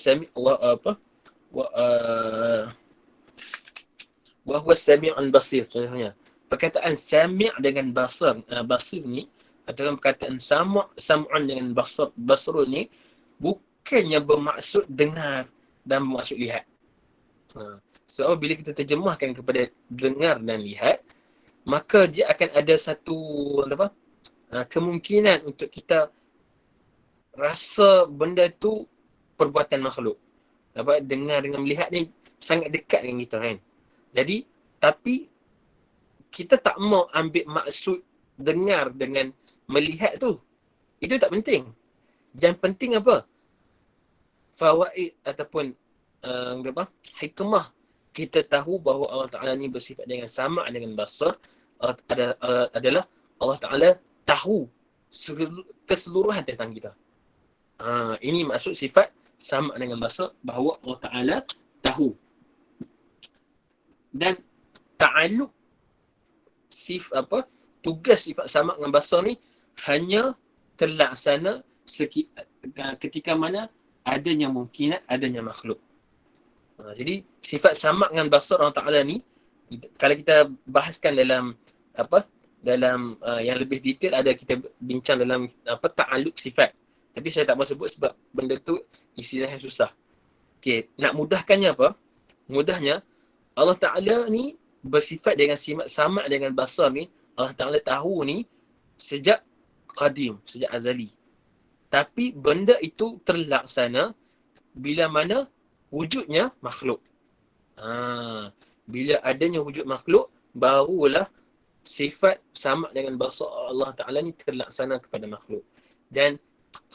[SPEAKER 1] wahuwa sami'un basir, contohnya. Perkataan sami' dengan basir ni, atau perkataan sam'un dengan basrun ni, bukannya bermaksud dengar dan bermaksud lihat. Sebab bila kita terjemahkan kepada dengar dan lihat, maka dia akan ada satu kemungkinan untuk kita rasa benda tu perbuatan makhluk. Dengar dengan melihat ni sangat dekat dengan kita kan. Jadi, tapi kita tak mau ambil maksud dengar dengan melihat tu. Itu tak penting. Yang penting apa? Fawaid ataupun hikmah. Kita tahu bahawa Allah Ta'ala ni bersifat dengan sama dengan basar adalah Allah Ta'ala tahu keseluruhan tentang kita. Ini maksud sifat sama dengan basar, bahawa Allah Ta'ala tahu. Dan ta'alluq tugas sifat sama dengan basar ni hanya terlaksana ketika mana adanya mungkinat, adanya makhluk. Jadi sifat sama dengan basar Allah Ta'ala ni, kalau kita bahaskan dalam yang lebih detail, ada kita bincang dalam ta'alluq sifat. Tapi saya tak mau sebut sebab benda tu istilah yang susah. Okey, nak mudahkannya apa? Mudahnya, Allah Ta'ala ni bersifat dengan sifat sama dengan basar ni, Allah Ta'ala tahu ni sejak qadim, sejak azali. Tapi benda itu terlaksana bila mana wujudnya makhluk. Bila adanya wujud makhluk, barulah sifat sama dengan basar Allah Ta'ala ni terlaksana kepada makhluk. Dan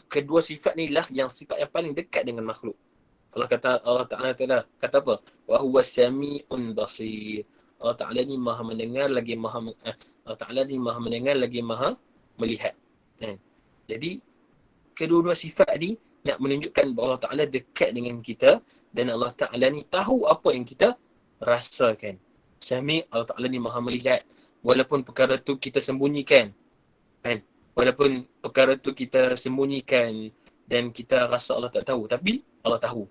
[SPEAKER 1] kedua sifat ni lah yang sifat yang paling dekat dengan makhluk. Allah Ta'ala kata apa? Wa huwa sami'un basir. Allah Ta'ala ni maha mendengar lagi Allah Ta'ala ni maha mendengar lagi maha melihat. Jadi kedua-dua sifat ni nak menunjukkan bahawa Allah Ta'ala dekat dengan kita, dan Allah Ta'ala ni tahu apa yang kita rasakan. Sami', Allah Ta'ala ni maha melihat. Walaupun perkara tu kita sembunyikan. Walaupun perkara tu kita sembunyikan dan kita rasa Allah tak tahu, tapi Allah tahu.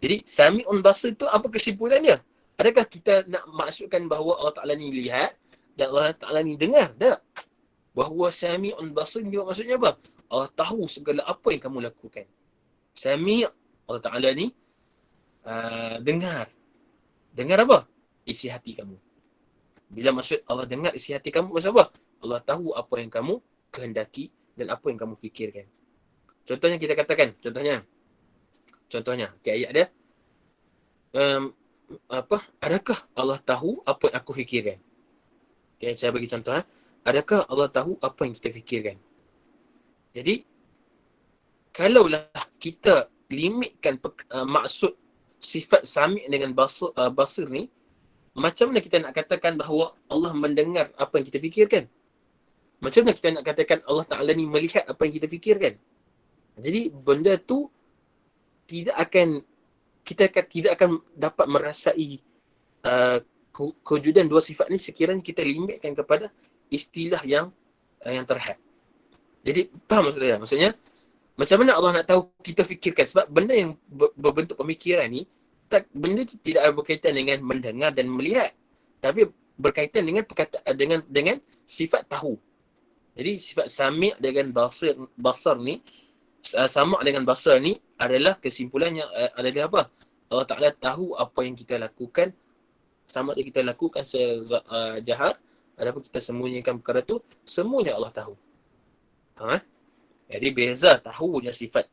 [SPEAKER 1] Jadi Sami'un Basir tu apa kesimpulan dia? Adakah kita nak maksudkan bahawa Allah Ta'ala ni lihat dan Allah Ta'ala ni dengar? Tak. Bahawa Sami'un Basir ni maksudnya apa? Allah tahu segala apa yang kamu lakukan. Sami' Allah Ta'ala ni dengar. Dengar apa? Isi hati kamu. Bila maksud Allah dengar isi hati kamu, maksud apa? Allah tahu apa yang kamu kehendaki dan apa yang kamu fikirkan. Contohnya kita katakan, contohnya, ayat dia, adakah Allah tahu apa yang aku fikirkan? Okay, saya bagi contoh. Adakah Allah tahu apa yang kita fikirkan? Jadi, kalaulah kita limitkan maksud sifat sami' dengan basir ni, macam mana kita nak katakan bahawa Allah mendengar apa yang kita fikirkan? Macam mana kita nak katakan Allah Ta'ala ni melihat apa yang kita fikirkan? Jadi benda tu kita tidak akan dapat merasai kewujudan dua sifat ni sekiranya kita limitkan kepada istilah yang terhad. Jadi faham maksud saya? Maksudnya macam mana Allah nak tahu kita fikirkan? Sebab benda yang berbentuk pemikiran ni, benda tu tidak ada berkaitan dengan mendengar dan melihat, tapi berkaitan dengan dengan sifat tahu. Jadi sifat sami' dengan basar ni sama dengan basar ni adalah kesimpulannya adalah apa? Allah Ta'ala tahu apa yang kita lakukan, sama ada kita lakukan sejahar ataupun kita sembunyikan perkara tu, semuanya Allah tahu. Jadi beza tahunya sifat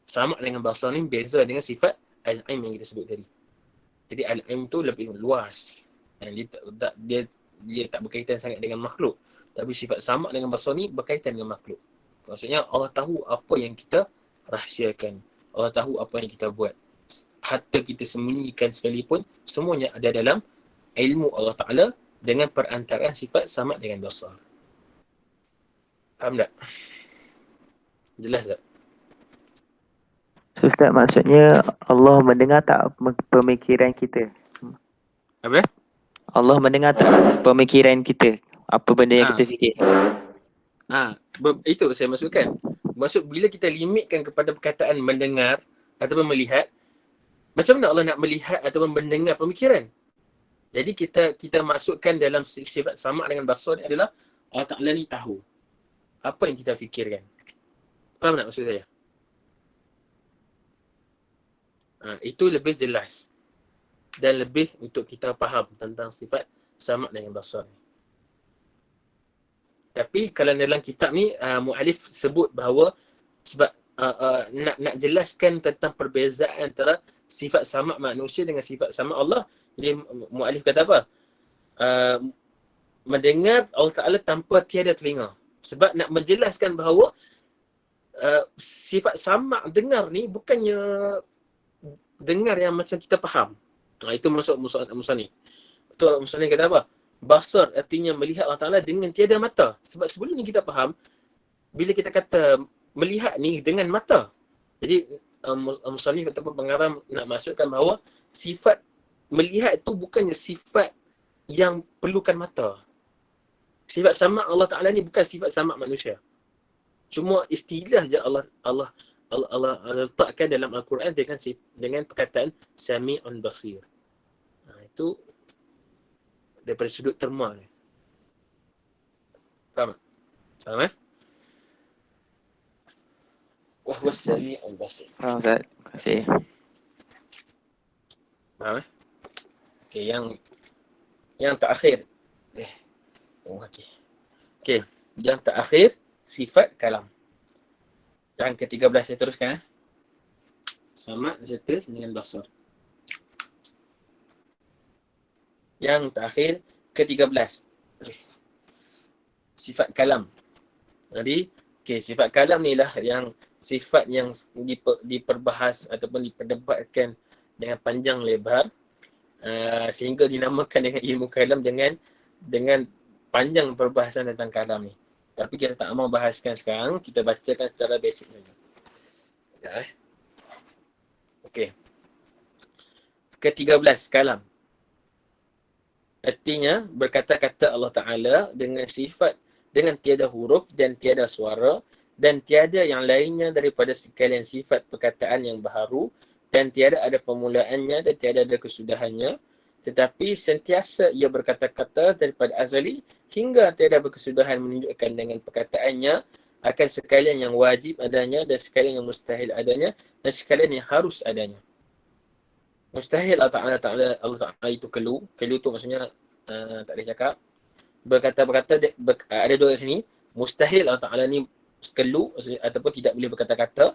[SPEAKER 1] sama dengan basar ni, beza dengan sifat al-ilm yang kita sebut tadi. Jadi al-ilm tu lebih luas. Dia tak berkaitan sangat dengan makhluk. Tapi sifat sama dengan basar ni berkaitan dengan makhluk. Maksudnya Allah tahu apa yang kita rahsiakan. Allah tahu apa yang kita buat. Hatta kita sembunyikan sekalipun, semuanya ada dalam ilmu Allah Ta'ala dengan perantaraan sifat sama dengan basar. Faham tak? Jelas tak?
[SPEAKER 3] So, Ustaz, maksudnya Allah mendengar tak pemikiran kita?
[SPEAKER 1] Apa?
[SPEAKER 3] Allah mendengar tak pemikiran kita? Apa benda yang kita fikir?
[SPEAKER 1] Itu saya maksudkan. Maksud bila kita limitkan kepada perkataan mendengar ataupun melihat, macam mana Allah nak melihat ataupun mendengar pemikiran? Jadi kita masukkan dalam sifat sama dengan basar ni adalah Allah Ta'ala ni tahu apa yang kita fikirkan. Faham tak maksud saya? Itu lebih jelas dan lebih untuk kita faham tentang sifat sama dengan basar ni. Tapi kalau dalam kitab ni mu'alif sebut bahawa sebab nak jelaskan tentang perbezaan antara sifat sama manusia dengan sifat sama Allah, jadi mu'alif kata apa? Mendengar Allah Ta'ala tanpa tiada telinga. Sebab nak menjelaskan bahawa sifat sama dengar ni bukannya dengar yang macam kita faham. Itu maksud Musa ni. Betul Musa ni kata apa? Basar artinya melihat Allah Ta'ala dengan tiada mata. Sebab sebelum ni kita faham, bila kita kata melihat ni dengan mata. Jadi Musa ni ataupun pengarang nak masukkan bahawa sifat melihat tu bukannya sifat yang perlukan mata. Sifat sama Allah Ta'ala ni bukan sifat sama manusia. Cuma istilah je Allah letakkan dalam Al-Quran dengan perkataan Sami'un Basir. Itu daripada sudut terma ni. Faham? Faham Wah was Sami'un Basir.
[SPEAKER 3] Faham Ustaz? Terima kasih.
[SPEAKER 1] Faham Okey, yang terakhir. Okey, yang terakhir sifat kalam. Yang ke-13 saya teruskan. Sama serta dengan basar. Yang terakhir ke-13. Sifat kalam. Jadi, sifat kalam ni lah yang sifat yang diperbahas ataupun diperdebatkan dengan panjang lebar sehingga dinamakan dengan ilmu kalam dengan panjang perbahasan tentang kalam ni. Tapi kita tak mahu bahaskan sekarang, kita bacakan secara basic saja. Okey. Ke-13, kalam. Artinya, berkata-kata Allah Ta'ala dengan sifat, dengan tiada huruf dan tiada suara dan tiada yang lainnya daripada sekalian sifat perkataan yang baharu dan tiada ada permulaannya dan tiada ada kesudahannya. Tetapi sentiasa ia berkata-kata daripada azali hingga tiada berkesudahan menunjukkan dengan perkataannya akan sekalian yang wajib adanya dan sekalian yang mustahil adanya dan sekalian yang harus adanya. Mustahil Allah Ta'ala itu kelu tu maksudnya tak boleh cakap. Berkata-berkata ada dua kat sini. Mustahil Allah Ta'ala ni kelu ataupun tidak boleh berkata-kata.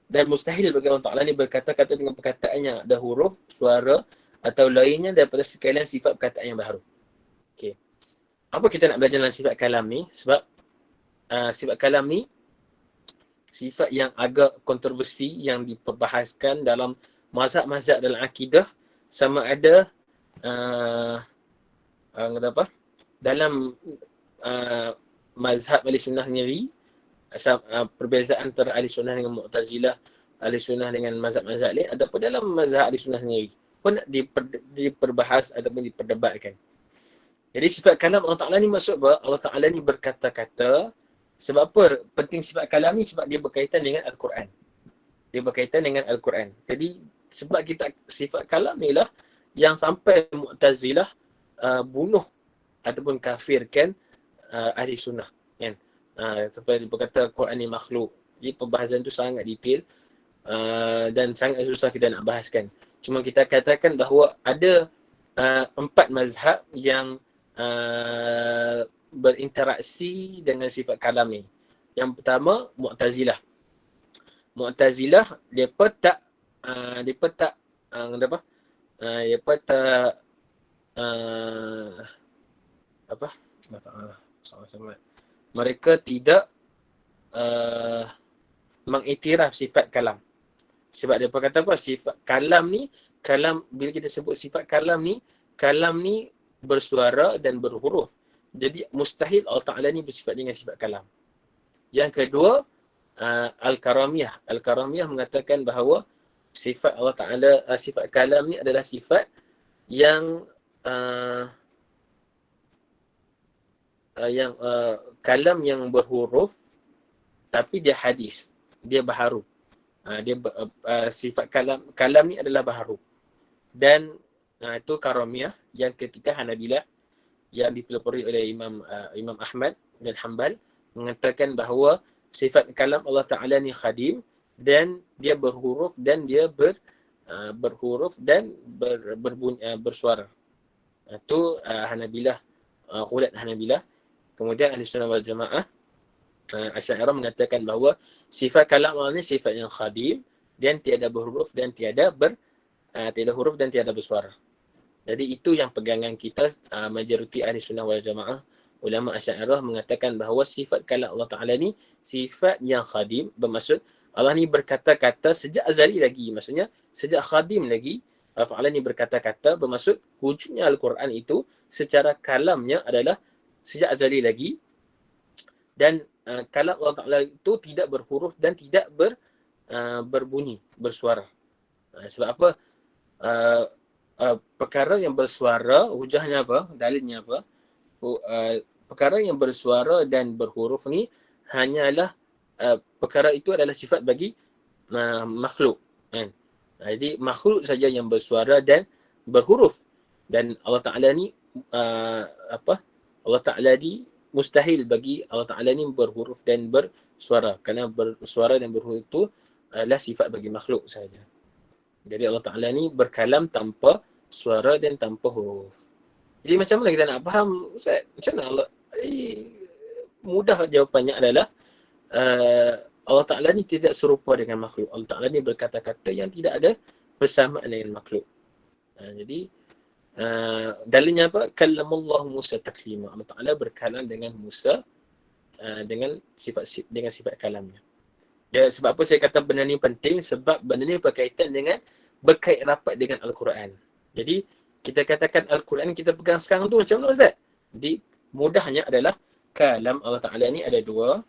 [SPEAKER 1] Dan mustahil bagi Allah Ta'ala ni berkata-kata dengan perkataannya ada huruf, suara atau lainnya daripada sekalian sifat perkataan yang baru. Okey. Apa kita nak belajar dalam sifat kalam ni? Sebab sifat kalam ni sifat yang agak kontroversi yang diperbahaskan dalam mazhab-mazhab dalam akidah, sama ada kata apa? Dalam mazhab Ahli Sunnah sendiri, perbezaan antara Ahli Sunnah dengan Mu'tazilah, Ahli Sunnah dengan mazhab-mazhab lain ataupun dalam mazhab Ahli Sunnah sendiri pun diperbahas ataupun diperdebatkan. Jadi sifat kalam Allah Ta'ala ni maksud apa? Allah Ta'ala ni berkata-kata. Sebab apa penting sifat kalam ni? Sebab dia berkaitan dengan Al-Quran. Dia berkaitan dengan Al-Quran. Jadi sebab kita sifat kalam ni lah yang sampai Mu'tazilah bunuh ataupun kafirkan Ahli Sunnah. Kan? Sampai dia berkata Al-Quran ni makhluk. Jadi pembahasan tu sangat detail dan sangat susah kita nak bahaskan. Cuma kita katakan bahawa ada 4 mazhab yang berinteraksi dengan sifat kalam ni. Yang pertama, Mu'tazilah. Mu'tazilah depa tak mereka tidak mengiktiraf sifat kalam. Sebab dia kata apa? Sifat kalam ni, bila kita sebut sifat kalam ni bersuara dan berhuruf. Jadi mustahil Allah Ta'ala ni bersifat dengan sifat kalam. Yang kedua, Al-Karamiyah. Al-Karamiyah mengatakan bahawa sifat Allah Ta'ala, sifat kalam ni adalah sifat yang kalam yang berhuruf tapi dia hadis, dia baharu. Sifat kalam ni adalah baharu. Dan itu Karamiyah. Yang ketiga Hanabilah yang dipelopori oleh Imam Ahmad bin Hanbal mengatakan bahawa sifat kalam Allah Ta'ala ni khadim dan dia berhuruf dan dia berhuruf dan bersuara. Itu Hanabilah, Ghulat Hanabilah. Kemudian Ahli Sunnah wal Jamaah, Asy'ariyah mengatakan bahawa sifat kalam Allah ni sifat yang khadim dan tiada berhuruf dan tiada huruf dan tiada bersuara. Jadi itu yang pegangan kita, majoriti Ahli Sunnah wal Jamaah. Ulama Asy'ariyah mengatakan bahawa sifat kalam Allah Ta'ala ni sifat yang khadim, bermaksud Allah ni berkata-kata sejak azali lagi. Maksudnya sejak khadim lagi Allah Ta'ala ni berkata-kata, bermaksud wujudnya Al-Quran itu secara kalamnya adalah sejak azali lagi. Dan kalam Allah Ta'ala itu tidak berhuruf dan tidak berbunyi, bersuara. Sebab apa? Perkara yang bersuara, hujahnya apa? Dalilnya apa? Perkara yang bersuara dan berhuruf ni hanyalah perkara itu adalah sifat bagi makhluk, kan? Jadi makhluk saja yang bersuara dan berhuruf. Dan Allah Ta'ala ni Allah Ta'ala ni mustahil bagi Allah Ta'ala ni berhuruf dan bersuara. Kerana bersuara dan berhuruf itu adalah sifat bagi makhluk saja. Jadi Allah Ta'ala ni berkalam tanpa suara dan tanpa huruf. Jadi macam mana kita nak faham, Ustaz? Macam mana Allah? Mudah jawapannya adalah Allah Ta'ala ni tidak serupa dengan makhluk. Allah Ta'ala ni berkata-kata yang tidak ada persamaan dengan makhluk. Jadi dalilnya apa? Kalamullah Musa taklima. Allah Ta'ala berkalam dengan Musa dengan sifat kalamnya. Ya, sebab apa saya kata benda ni penting? Sebab benda ni berkait rapat dengan Al-Quran. Jadi kita katakan Al-Quran kita pegang sekarang tu macam mana, Ustaz? Jadi mudahnya adalah kalam Allah Ta'ala ni ada dua.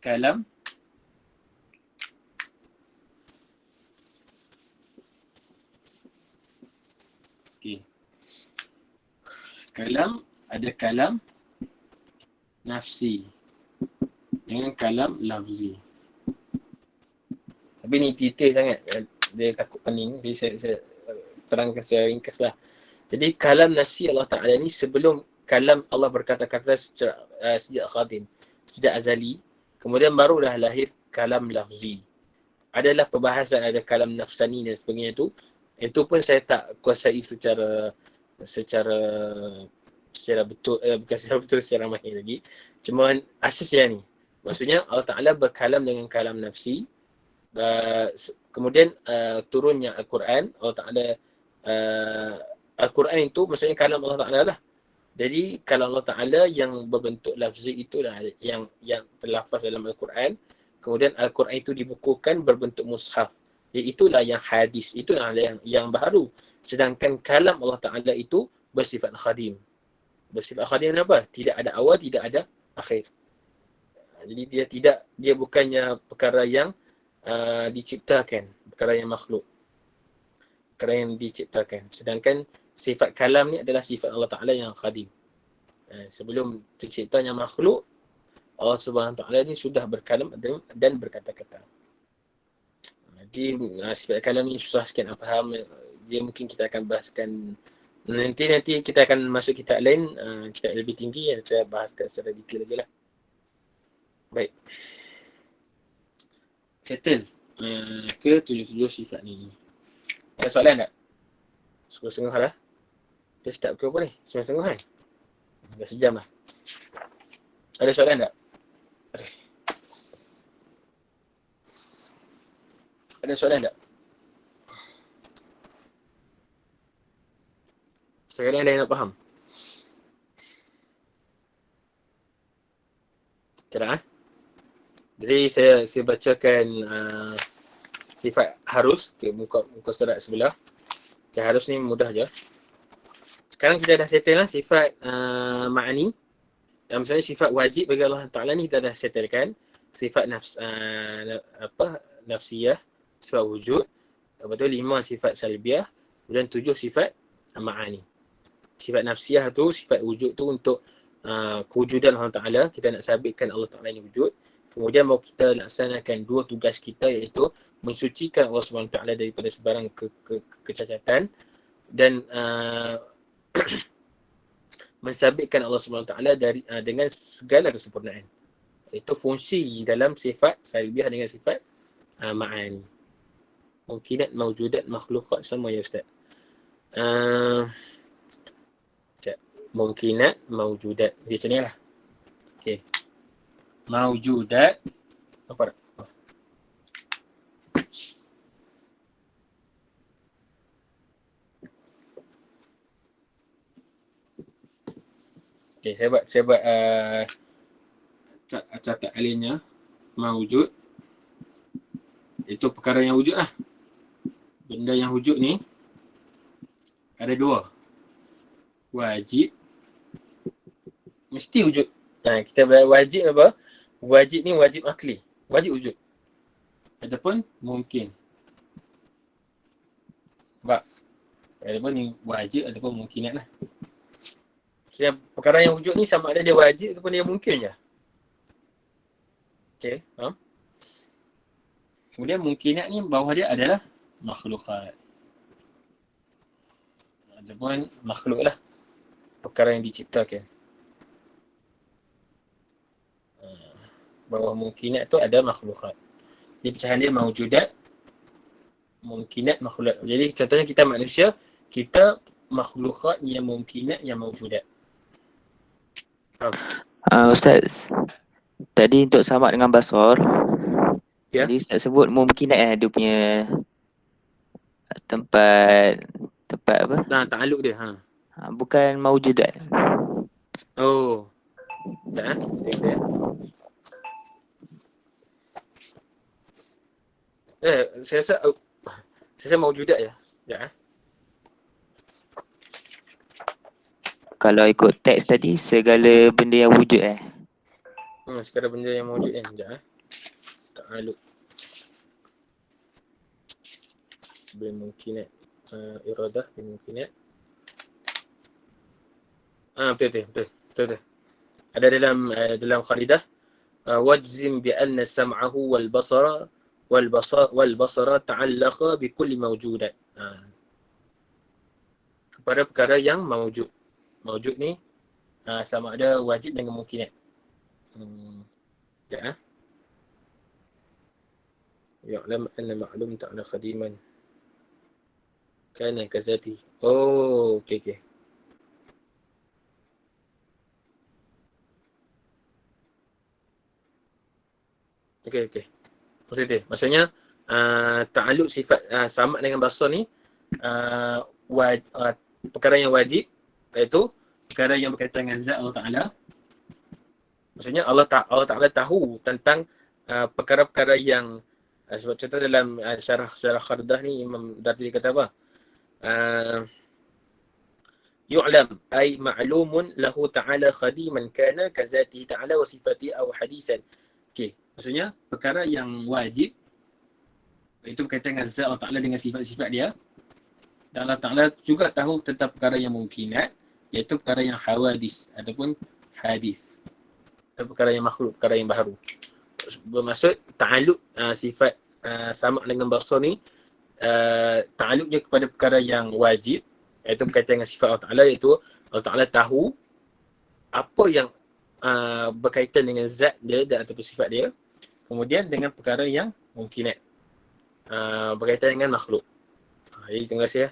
[SPEAKER 1] Kalam kalam, ada kalam nafsi dengan kalam lafzi. Tapi ni detail sangat, dia takut pening. Jadi saya terangkan secara ringkas lah. Jadi kalam nafsi Allah Ta'ala ni sebelum kalam Allah berkata-kata sejak khadim, sejak azali, kemudian barulah lahir kalam lafzi. Adalah perbahasan, ada kalam nafsani dan sebagainya tu. Itu pun saya tak kuasai secara betul, bukan secara betul, secara mahir lagi. Cuma asas dia ni. Maksudnya Allah Ta'ala berkalam dengan kalam nafsi. Kemudian turunnya Al-Quran. Allah Ta'ala Al-Quran itu maksudnya kalam Allah Ta'ala lah. Jadi kalam Allah Ta'ala yang berbentuk lafzi itulah yang terlafaz dalam Al-Quran. Kemudian Al-Quran itu dibukukan berbentuk mushaf. Itulah yang hadis, itulah yang baru. Sedangkan kalam Allah Ta'ala itu bersifat khadim. Bersifat khadim apa? Tidak ada awal, tidak ada akhir. Jadi dia bukannya perkara yang diciptakan, perkara yang makhluk, perkara yang diciptakan. Sedangkan sifat kalam ni adalah sifat Allah Ta'ala yang khadim. Sebelum terciptanya makhluk, Allah Subhanahu Ta'ala ni sudah berkalam dan berkata-kata. Jadi sifat kalam ni susah sikit nak faham. Dia mungkin kita akan bahaskan nanti kita akan masuk kitab lain, kitab lebih tinggi yang saya bahaskan secara detail lagi lah. Baik. Settle ke 7 sifat ni. Ada soalan tak? 10.30 lah. Dia start pukul apa ni? 9.30 kan? Dah sejam lah. Ada soalan tak? Ada soalan tak? Sekarang ada yang nak faham? Cerah. Jadi saya bacakan sifat harus. Okay, muka surat sebelah. Okay, harus ni mudah je. Sekarang kita dah settle lah sifat ma'ani. Dan misalnya sifat wajib bagi Allah Ta'ala ni kita dah settlekan. Sifat nafsiyah, sifat wujud. Lepas tu 5 sifat salbiah. Kemudian 7 sifat ma'ani. Sifat nafsiyah tu, sifat wujud tu untuk kewujudan Allah Ta'ala. Kita nak sabitkan Allah Ta'ala ni wujud. Kemudian baru kita laksanakan 2 tugas kita, iaitu mensucikan Allah SWT daripada sebarang kecacatan dan mensabitkan Allah SWT dengan segala kesempurnaan. Itu fungsi dalam sifat salbiah dengan sifat ma'ani. Mungkinat, mawjudat, makhlukat sama ya Ustaz. Mungkinat, mawjudat. Dia macam ni lah. Okay. Mawjudat. Apa tak? Okay, saya buat catat alinnya. Mawjud. Itu perkara yang wujud lah. Benda yang wujud ni ada 2. Wajib. Mesti wujud. Kita wajib apa? Wajib ni wajib akli. Wajib wujud. Ataupun mungkin. Sebab ataupun ni wajib ataupun mungkinat lah. Maksudnya perkara yang wujud ni sama ada dia wajib ataupun dia mungkin je. Okay, faham? Kemudian mungkinat ni bawah dia adalah makhlukat. Ataupun makhluk lah. Perkara yang diciptakan. Bawah mungkinat tu ada makhlukat. Jadi pecahan dia mawjudat, mungkinat, makhlukat. Jadi contohnya kita manusia, kita makhlukat yang mungkinat, yang mawjudat.
[SPEAKER 3] Ustaz, tadi untuk sama dengan basar,
[SPEAKER 1] Ya.
[SPEAKER 3] jadi Ustaz sebut mungkinat dia punya tempat apa?
[SPEAKER 1] Ta'aluk dia.
[SPEAKER 3] Bukan mawjudat.
[SPEAKER 1] Oh. Tak tengok dia. Saya rasa mawjudat je. Sekejap.
[SPEAKER 3] Kalau ikut teks tadi, segala benda yang wujud
[SPEAKER 1] Segala benda yang mawujud kan. Sekejap. Ta'aluk. Bermungkinat. Iradah, bermungkinat. Betul. Ada dalam khalidah. Wajzim bi'anna sam'ahu wal basara ta'allaqa bi kulli mawjudat. Kepada perkara yang mawujud. Mawujud ni sama ada wajib dengan mungkinat. Ya. Ya'lam anna ma'lum ta'ala khadiman. Kana kazati. Oh, okey. Okey. Maksudnya ta'aluk sifat sama dengan basar ni perkara yang wajib, iaitu perkara yang berkaitan dengan zat Allah Ta'ala. Maksudnya Allah Ta'ala tahu tentang perkara-perkara yang sebab contoh dalam syarah Khardah ni Imam Dardi kata apa? Yu'lam ay ma'lumun lahu ta'ala khadiman kana kazatihi ta'ala wa sifatihi aw hadisan. Okey, maksudnya perkara yang wajib itu berkaitan dengan zat Allah Ta'ala dengan sifat-sifat dia. Dan Allah Ta'ala juga tahu tentang perkara yang mungkinat, iaitu perkara yang hawadis ataupun hadis. Atau perkara yang makhluk, perkara yang baharu. Bermaksud ta'aluk sifat sama dengan basar ni ta'aluknya kepada perkara yang wajib, iaitu berkaitan dengan sifat Allah Ta'ala, iaitu Allah Ta'ala tahu apa yang berkaitan dengan zat dia dan ataupun sifat dia. Kemudian dengan perkara yang mungkinat, berkaitan dengan makhluk. Jadi terima kasih ya.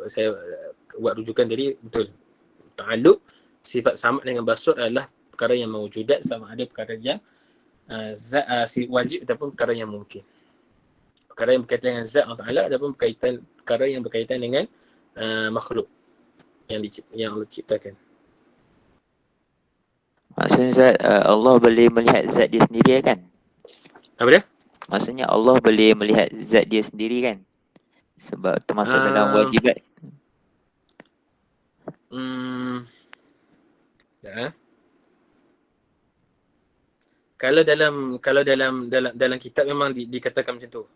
[SPEAKER 1] Saya buat rujukan tadi betul. Ta'alluq sifat sama dengan basut adalah perkara yang mewujudat, sama ada perkara yang wajib ataupun perkara yang mungkin. Perkara yang berkaitan dengan zat Allah Ta'ala ataupun perkara yang berkaitan dengan makhluk yang Allah ciptakan.
[SPEAKER 3] Maksudnya Zat, Allah boleh melihat zat dia sendiri kan?
[SPEAKER 1] Apa dia?
[SPEAKER 3] Maksudnya Allah boleh melihat zat dia sendiri kan? Sebab termasuk dalam wajibat.
[SPEAKER 1] Ya. Kalau dalam kitab memang dikatakan macam tu.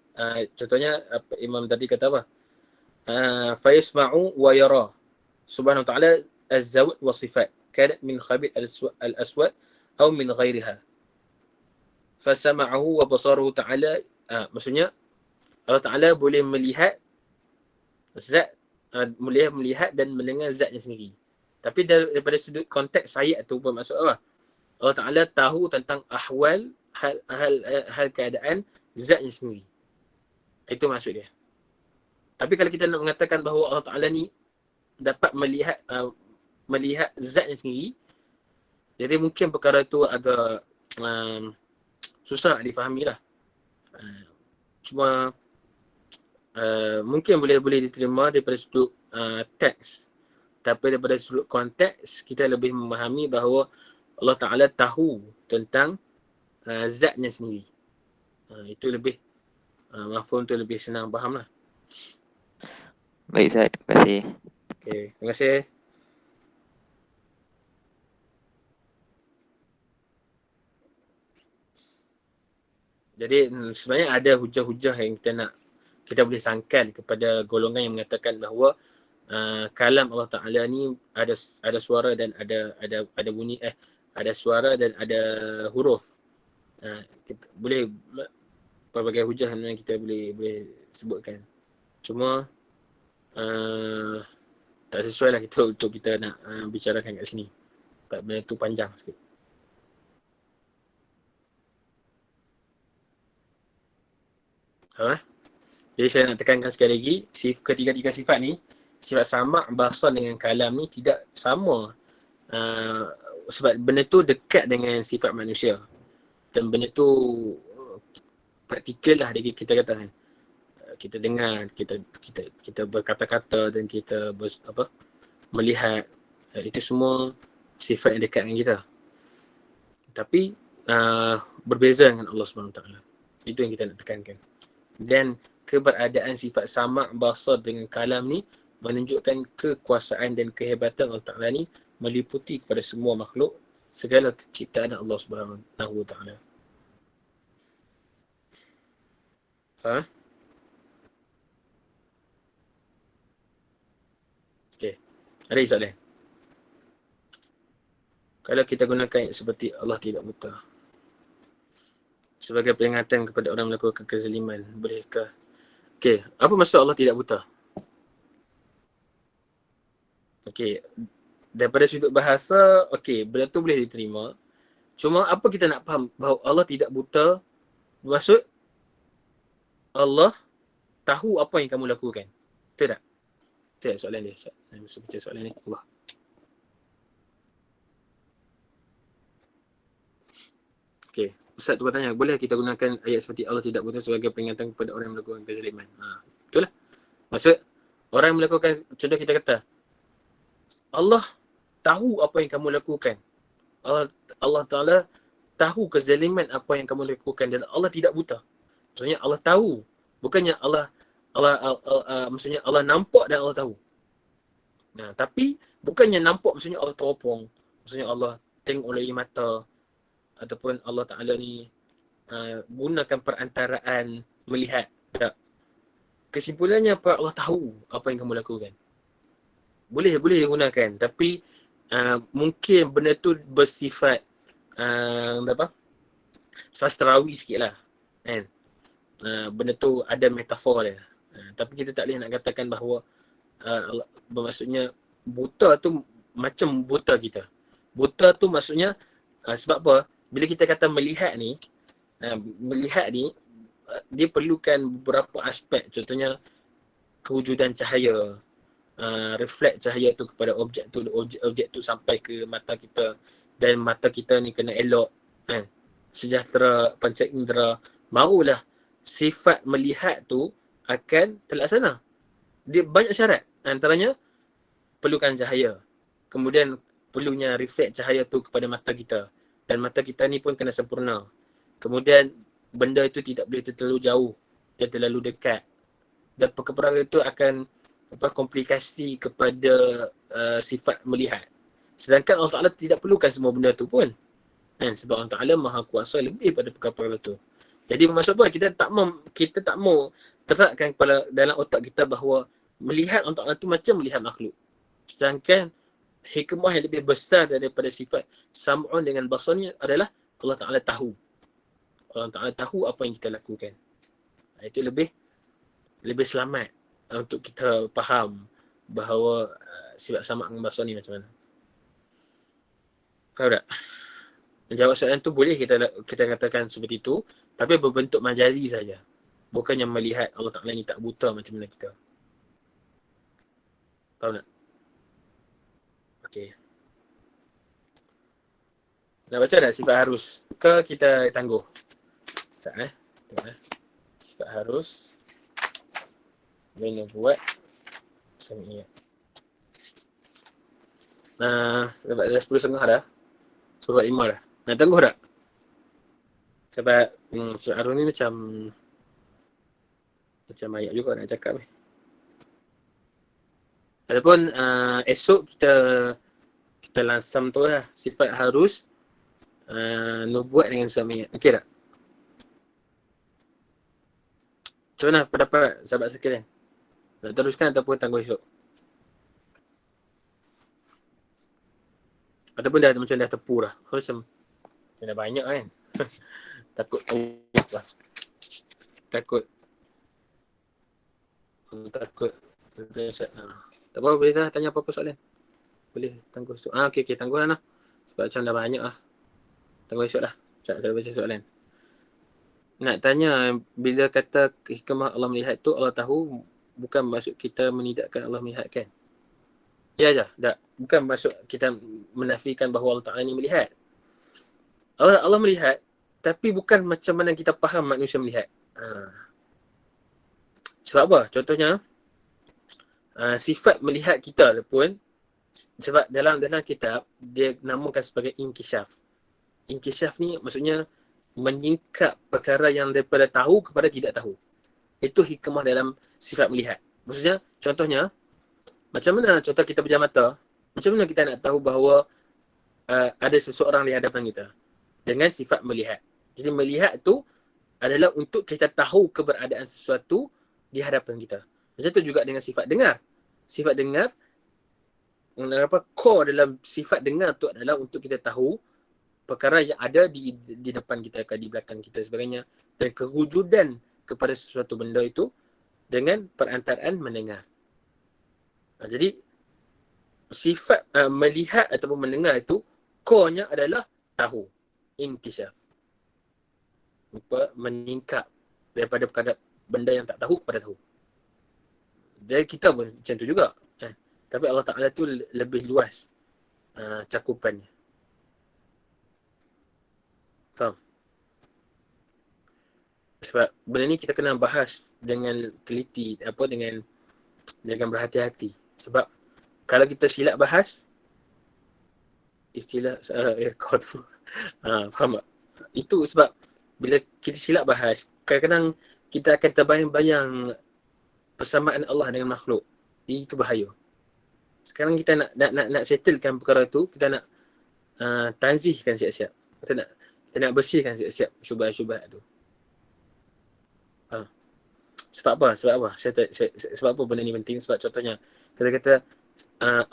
[SPEAKER 1] Contohnya Imam tadi kata apa? Fa yasma'u wa yara. Subhanahu wa ta'ala az-zawat wa sifat. Kanat min khabith al-aswad atau min ghairiha. Fa sama'ahu wa basaruhu ta'ala. Maksudnya Allah Ta'ala boleh melihat zat, melihat dan mendengar zatnya sendiri. Tapi daripada sudut konteks ayat tu bermaksud apa? Allah Ta'ala tahu tentang ahwal, hal keadaan zatnya sendiri. Itu maksud dia. Tapi kalau kita nak mengatakan bahawa Allah Ta'ala ni dapat melihat zatnya sendiri, jadi mungkin perkara itu agak susah nak difahami lah. Cuma mungkin boleh diterima daripada sudut teks. Tapi daripada sudut konteks, kita lebih memahami bahawa Allah Ta'ala tahu tentang zatnya sendiri. Itu lebih, mafhum tu lebih senang faham lah.
[SPEAKER 3] Baik Zat, terima kasih.
[SPEAKER 1] Okay, terima kasih. Jadi sebenarnya ada hujah-hujah yang kita boleh sangkal kepada golongan yang mengatakan bahawa kalam Allah Ta'ala ni ada suara dan ada bunyi, ada suara dan ada huruf. Kita boleh pelbagai hujah yang kita boleh sebutkan. Cuma tak sesuai lah untuk kita nak bicarakan kat sini. Benda tu panjang sikit. Jadi saya nak tekankan sekali lagi, ketiga-tiga sifat ni, sifat sama' basar dengan kalam ni tidak sama. Sebab benda tu dekat dengan sifat manusia. Dan benda tu praktikal lah kita kata kan. Kita dengar, kita berkata-kata dan kita melihat. Itu semua sifat yang dekat dengan kita. Tapi berbeza dengan Allah SWT. Itu yang kita nak tekankan. Dan keberadaan sifat sama' basar dengan kalam ni menunjukkan kekuasaan dan kehebatan Allah Ta'ala ni meliputi kepada semua makhluk, segala ciptaan Allah Subhanahu Wa Ta'ala. Okey. Ada soalan? Kalau kita gunakan seperti Allah tidak buta sebagai peringatan kepada orang melakukan kezaliman, bolehkah? Okey, apa maksud Allah tidak buta? Okey, daripada sudut bahasa, okey, benda tu boleh diterima. Cuma apa kita nak faham bahawa Allah tidak buta, bermaksud Allah tahu apa yang kamu lakukan. Betul tak? Betul tak soalan dia? Saya mesti baca soalan ni. Allah. Okey, Ustaz tu bertanya, boleh kita gunakan ayat seperti Allah tidak buta sebagai peringatan kepada orang yang melakukan kezaliman? Betul lah. Maksud, orang yang melakukan, contoh kita kata, Allah tahu apa yang kamu lakukan. Allah Ta'ala tahu kezaliman apa yang kamu lakukan dan Allah tidak buta. Maksudnya Allah tahu. Bukannya maksudnya Allah nampak dan Allah tahu. Tapi bukannya nampak maksudnya Allah teropong. Maksudnya Allah tengok oleh mata. Ataupun Allah Ta'ala ni gunakan perantaraan melihat. Tak. Kesimpulannya apa? Allah tahu apa yang kamu lakukan. Boleh digunakan. Tapi mungkin benda tu bersifat sastrawi sikit lah. Kan? Benda tu ada metafor dia. Tapi kita tak boleh nak katakan bahawa bermaksudnya buta tu macam buta kita. Buta tu maksudnya sebab apa? Bila kita kata melihat ni, Melihat ni dia perlukan beberapa aspek, contohnya kewujudan cahaya, reflect cahaya tu kepada objek tu, objek tu sampai ke mata kita, dan mata kita ni kena elok kan, sejahtera panca indera, barulah sifat melihat tu akan terlaksana. Dia banyak syarat, antaranya perlukan cahaya, kemudian perlunya reflect cahaya tu kepada mata kita, dan mata kita ni pun kena sempurna, kemudian benda itu tidak boleh terlalu jauh dan terlalu dekat, dan perkara itu akan komplikasi kepada sifat melihat. Sedangkan Allah Ta'ala tidak perlukan semua benda tu pun kan, sebab Allah Ta'ala maha kuasa lebih pada perkara tu. Jadi bermaksud apa? Kita tak mau terapkan kepada dalam otak kita bahawa melihat Allah Ta'ala tu macam melihat makhluk. Sedangkan hikmah yang lebih besar daripada sifat sam'un dengan basarnya adalah Allah Ta'ala tahu. Allah Ta'ala tahu apa yang kita lakukan. Itu lebih selamat untuk kita faham bahawa sifat sama' dengan basar ni macam mana. Tahu tak? Menjawab soalan tu boleh kita katakan seperti itu, tapi berbentuk majazi saja. Bukannya melihat Allah Ta'ala ni tak buta macam mana kita. Tahu tak? Okey. Nak baca tak sifat harus? Ke kita tangguh? Sekejap tengok sifat harus. Mana buat sami. Sebab dah 10.30 dah. Surat 5 dah. Nak tangguh tak? Sebab surat harus ni macam ayat juga nak cakap ni. Adapun esok kita lansam tu lah sifat harus nubuat dengan sami. Okey tak? Macam mana pendapat sahabat sekalian? Nak teruskan ataupun tangguh esok? Ataupun dah macam dah tepu dah. Macam dah banyak kan. Takut lah. Takut. Tak apa, boleh dah tanya apa-apa soalan. Boleh tangguh esok. Okey, tangguh lah. Sebab macam dah banyak lah. Tangguh esok lah. Sekejap saya baca soalan. Nak tanya, bila kata hikmah Allah melihat tu, Allah tahu, bukan maksud kita menidakkan Allah melihat kan? Ya je, tak. Bukan maksud kita menafikan bahawa Allah Ta'ala ni melihat. Allah melihat, tapi bukan macam mana kita faham manusia melihat. Sebab apa? Contohnya, sifat melihat kita pun, sebab dalam kitab, dia namakan sebagai inkishaf. Inkishaf ni maksudnya menyingkap perkara yang daripada tahu kepada tidak tahu. Itu hikmah dalam sifat melihat. Maksudnya, contohnya, macam mana contoh kita pejam mata, macam mana kita nak tahu bahawa ada seseorang di hadapan kita? Dengan sifat melihat. Jadi melihat tu adalah untuk kita tahu keberadaan sesuatu di hadapan kita. Macam tu juga dengan sifat dengar. Sifat dengar, core dalam sifat dengar tu adalah untuk kita tahu perkara yang ada di depan kita, di belakang kita sebagainya, dan kewujudan kepada sesuatu benda itu dengan perantaraan mendengar. Jadi sifat melihat ataupun mendengar itu core-nya adalah tahu, inkishaf. Meningkap daripada perkara benda yang tak tahu kepada tahu. Jadi kita pun macam tu juga. Tapi Allah Ta'ala tu lebih luas cakupannya. Faham? Sebab benda ni kita kena bahas dengan teliti, dengan berhati-hati. Sebab kalau kita silap bahas istilah kau tu faham tak? Itu sebab bila kita silap bahas, kadang-kadang kita akan terbayang-bayang persamaan Allah dengan makhluk. Jadi itu bahaya. Sekarang kita nak settlekan perkara tu, kita nak tanzihkan siap-siap. Kita nak bersihkan siap-siap syubhat-syubhat tu. Sebab apa? Sebab apa benda ni penting? Sebab contohnya, kata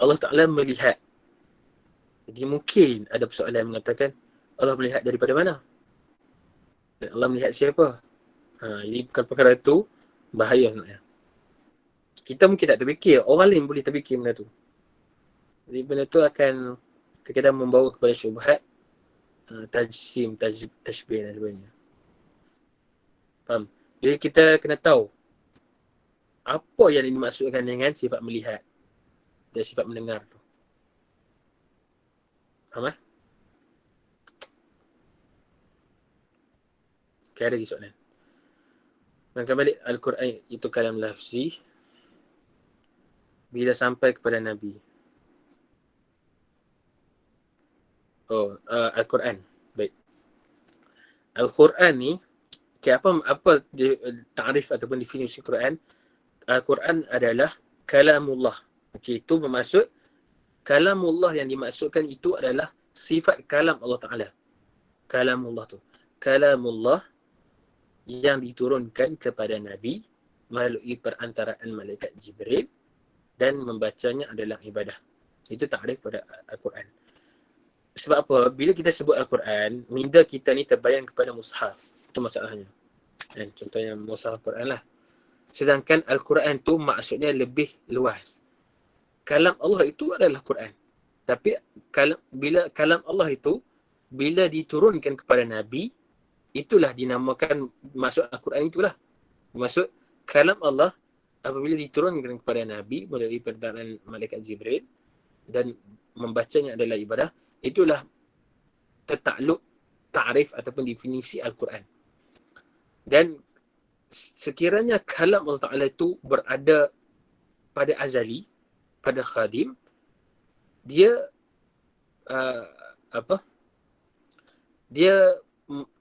[SPEAKER 1] Allah Ta'ala melihat. Jadi mungkin ada persoalan mengatakan, Allah melihat daripada mana? Allah melihat siapa? Jadi bukan perkara itu bahaya sebenarnya. Kita mungkin tak terfikir, orang lain boleh terfikir benda tu. Jadi benda tu akan kadang-kadang membawa kepada syubhat, tajsim, tashbih dan sebagainya. Faham? Jadi kita kena tahu apa yang dimaksudkan dengan sifat melihat dan sifat mendengar tu. Faham? Okay, ada lagi soalan. Maka balik Al-Quran itu kalam lafzi bila sampai kepada Nabi. Al-Quran. Baik. Al-Quran ni, okay, apa ta'rif ataupun definisi Quran? Al-Quran adalah kalamullah. Okay, itu bermaksud kalamullah yang dimaksudkan itu adalah sifat kalam Allah Ta'ala. Kalamullah tu. Kalamullah yang diturunkan kepada Nabi melalui perantaraan malaikat Jibril dan membacanya adalah ibadah. Itu ta'rif pada Al-Quran. Sebab apa? Bila kita sebut Al-Quran, minda kita ni terbayang kepada mushaf. Itu masalahnya. Contohnya mushaf Al-Quran lah. Sedangkan Al-Quran tu maksudnya lebih luas. Kalam Allah itu adalah Quran. Tapi bila kalam Allah itu, bila diturunkan kepada Nabi, itulah dinamakan masuk Al-Quran itulah. Maksud kalam Allah apabila diturunkan kepada Nabi melalui perantaraan malaikat Jibril dan membacanya adalah ibadah, itulah tertakluk ta'rif ataupun definisi Al-Quran. Dan sekiranya kalam Allah Ta'ala itu berada pada azali, pada khadim, dia dia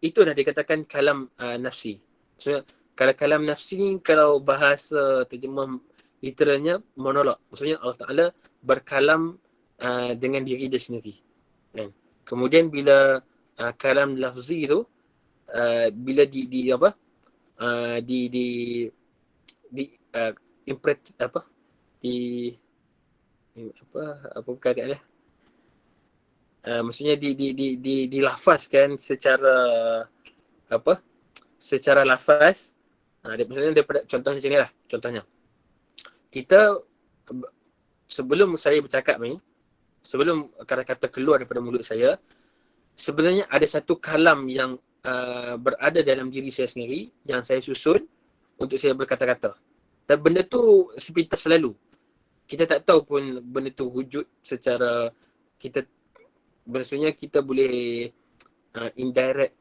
[SPEAKER 1] itu dah dikatakan kalam nafsi. Maksudnya kalau kalam nafsi ni, kalau bahasa terjemah literalnya monolog. Maksudnya Allah Ta'ala berkalam dengan diri dia sendiri. Kemudian bila kalam lafzi tu bila keadaannya, maksudnya dilafazkan secara lafaz. Maksudnya daripada contoh macam ni lah. Contohnya, kita sebelum saya bercakap ni, sebelum kata-kata keluar daripada mulut saya, sebenarnya ada satu kalam yang berada dalam diri saya sendiri yang saya susun untuk saya berkata-kata. Dan benda tu sepintas selalu. Kita tak tahu pun benda tu wujud secara kita, maksudnya kita boleh indirect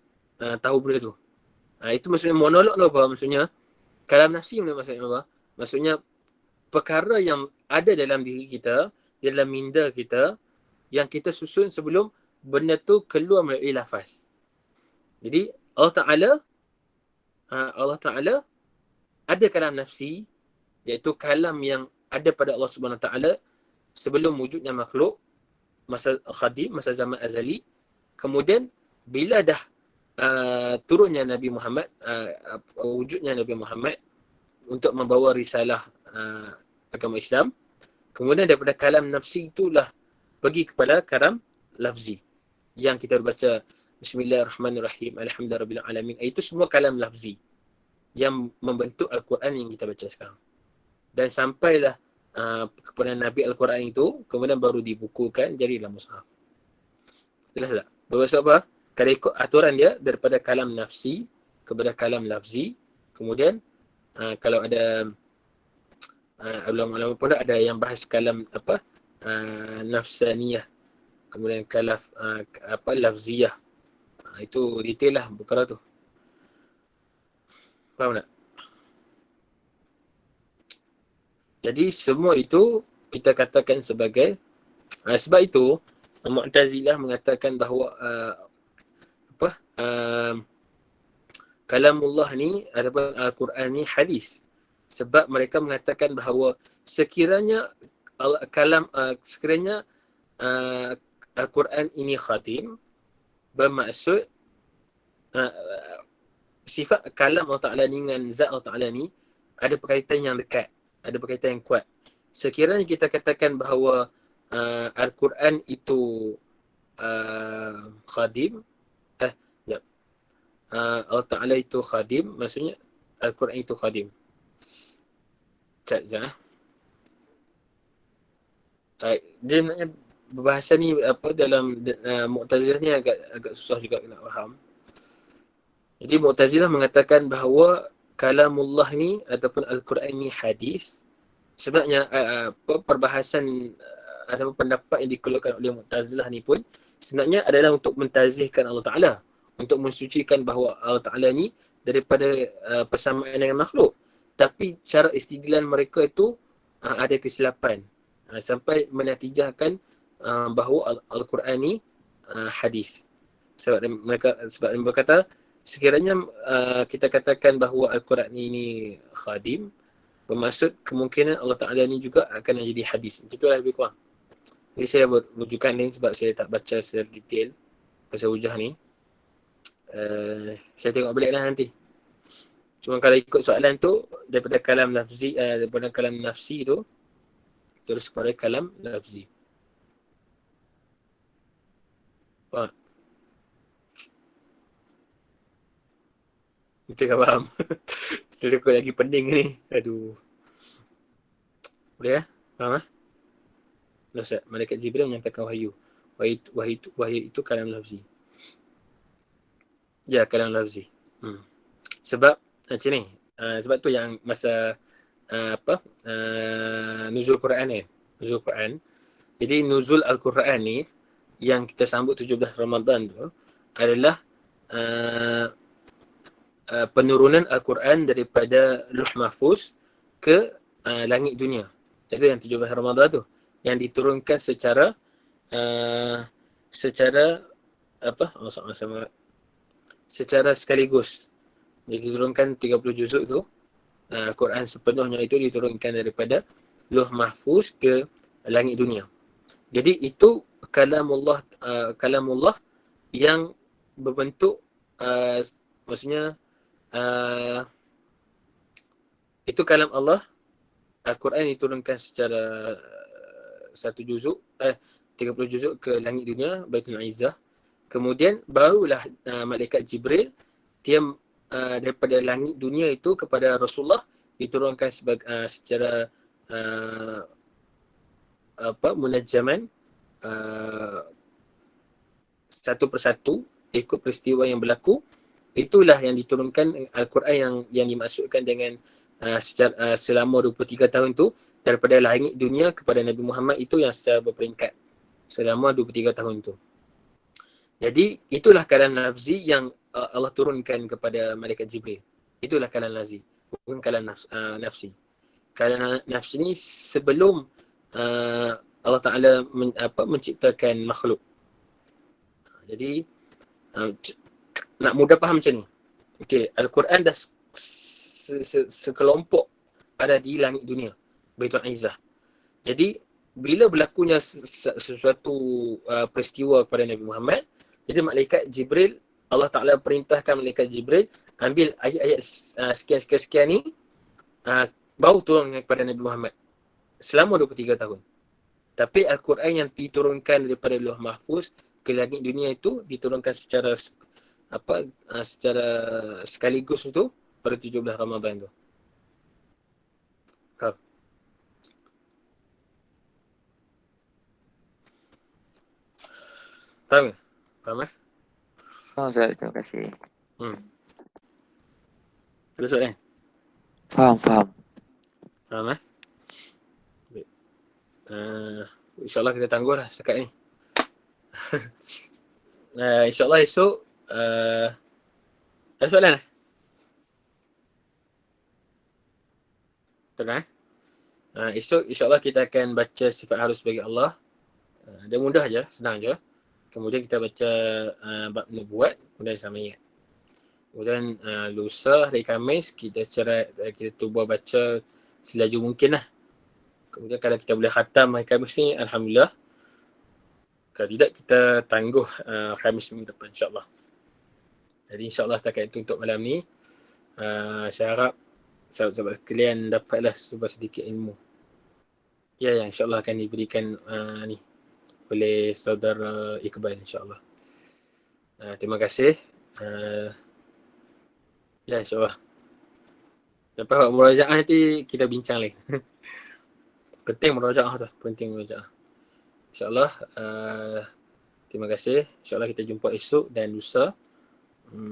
[SPEAKER 1] tahu benda tu. Itu maksudnya monolog tu apa? Maksudnya kalam nafsi maksudnya apa? Maksudnya perkara yang ada dalam diri kita, dalam minda kita, yang kita susun sebelum benda tu keluar melalui lafaz. Jadi Allah Ta'ala ada kalam nafsi, iaitu kalam yang ada pada Allah Subhanahu Wa Ta'ala sebelum wujudnya makhluk, masa khadim, masa zaman azali. Kemudian bila dah turunnya Nabi Muhammad, wujudnya Nabi Muhammad untuk membawa risalah agama Islam, kemudian daripada kalam nafsi itulah pergi kepada kalam lafzi yang kita baca Bismillahirrahmanirrahim, Alhamdulillahirrahmanirrahim. Itu semua kalam lafzi yang membentuk Al-Quran yang kita baca sekarang. Dan sampailah kepada Nabi Al-Quran itu, kemudian baru dibukukan, jadilah mushaf. Jelas tak? Bermaksud apa? Kalau ikut aturan dia, daripada kalam nafsi kepada kalam lafzi. Kemudian kalau ada ulama-ulama pun ada yang bahas kalam nafsaniyah, kemudian kalaf lafziyah. Itu detail lah perkara tu. Faham tak? Jadi semua itu kita katakan sebagai sebab itu Mu'tazilah mengatakan bahawa kalamullah ni ataupun Al-Quran ni hadis. Sebab mereka mengatakan bahawa sekiranya Al-Quran ini khatim, bermaksud sifat kalam Allah Ta'ala ni dengan zat Allah Ta'ala ni ada perkaitan yang dekat, ada perkaitan yang kuat. Sekiranya kita katakan bahawa Al-Quran itu khadim, Allah Ta'ala itu khadim, maksudnya Al-Quran itu khadim. Sekejap. Dia maknanya bahasa ni apa dalam Mu'tazilah ni agak susah juga nak faham. Jadi Mu'tazilah mengatakan bahawa kalamullah ni ataupun Al-Quran ni hadis. Sebenarnya perbahasan ataupun pendapat yang dikeluarkan oleh Mu'tazilah ni pun sebenarnya adalah untuk mentazihkan Allah Ta'ala, untuk mensucikan bahawa Allah Ta'ala ni daripada persamaan dengan makhluk. Tapi cara istidlal mereka itu ada kesilapan sampai menatijahkan bahawa Al-Quran ni hadis. Sebab mereka berkata sekiranya kita katakan bahawa Al-Quran ini khadim, bermaksud kemungkinan Allah Ta'ala ni juga akan jadi hadis. Itulah lebih kurang. Jadi saya rujukan ni sebab saya tak baca secara detail pasal hujah ni. Saya tengok balik lah nanti. Cuma kalau ikut soalan tu, daripada kalam nafsi tu terus kepada kalam lafzi. Faham? Kita tak faham. Sedekut lagi pening ni. Aduh. Boleh faham Ustaz, malaikat Jibril menyampaikan wahyu. Wahyu itu kalam lafzi. Ya, kalam lafzi. Sebab macam ni. Sebab tu yang masa nuzul Quran ni. Nuzul Quran. Jadi nuzul Al-Quran ni yang kita sambut 17 Ramadan tu adalah penurunan Al-Quran daripada Luh Mahfuz ke langit dunia. Itu yang 17 Ramadan tu. Yang diturunkan secara secara sekaligus. Jadi diturunkan 30 juzuk tu. Quran sepenuhnya itu diturunkan daripada Luh Mahfuz ke langit dunia. Jadi itu kalamullah yang berbentuk maksudnya itu kalam Allah. Al-Quran diturunkan secara satu juzuk 30 juzuk ke langit dunia Baitul Izzah. Kemudian barulah malaikat Jibril dia daripada langit dunia itu kepada Rasulullah diturunkan secara munajjaman satu persatu ikut peristiwa yang berlaku. Itulah yang diturunkan Al-Quran yang dimaksudkan dengan selama 23 tahun tu daripada langit dunia kepada Nabi Muhammad itu yang secara berperingkat selama 23 tahun tu. Jadi itulah kalam lafzi yang Allah turunkan kepada malaikat Jibril. Itulah kalam lafzi, bukan kalam nafsi. Kalam nafsi ni sebelum Allah Ta'ala menciptakan makhluk. Jadi nak mudah faham macam ni. Okey, Al-Quran dah sekelompok ada di langit dunia, Baitul Izzah. Jadi bila berlakunya sesuatu peristiwa kepada Nabi Muhammad, jadi malaikat Jibril, Allah Ta'ala perintahkan malaikat Jibril ambil ayat-ayat sekian-sekian ni baru turun kepada Nabi Muhammad selama 23 tahun. Tapi Al-Quran yang diturunkan daripada Lauh Mahfuz ke langit dunia itu diturunkan secara secara sekaligus itu pada 17 Ramadan tu. Faham? Faham
[SPEAKER 3] Ustaz, terima kasih.
[SPEAKER 1] Ada soalan?
[SPEAKER 3] Faham.
[SPEAKER 1] Faham InsyaAllah kita tangguh lah setakat ni. InsyaAllah esok ada soalan lah? Tenang esok insyaAllah kita akan baca sifat harus bagi Allah. Dia mudah je, senang je. Kemudian kita baca bab nubuat, kemudian samayat. Kemudian lusa hari Khamis kita cuba baca selaju mungkin lah. Kemudian kalau kita boleh khatam hari Khamis ni, Alhamdulillah. Kalau tidak, kita tangguh Khamis minggu depan insyaAllah. Jadi insyaAllah setakat itu untuk malam ni. Saya harap sahabat-sahabat sekalian dapatlah sedikit ilmu. Ya, insyaAllah akan diberikan oleh saudara Iqbal insyaAllah. Terima kasih. Ya, insyaAllah. Lepas buat murajaah nanti kita bincang lagi. Penting murajaah tu. InsyaAllah. Terima kasih. InsyaAllah kita jumpa esok dan lusa.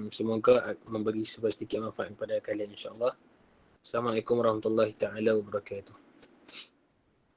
[SPEAKER 1] Semoga memberi sedikit manfaat kepada kalian insya-Allah. Assalamualaikum warahmatullahi taala wabarakatuh.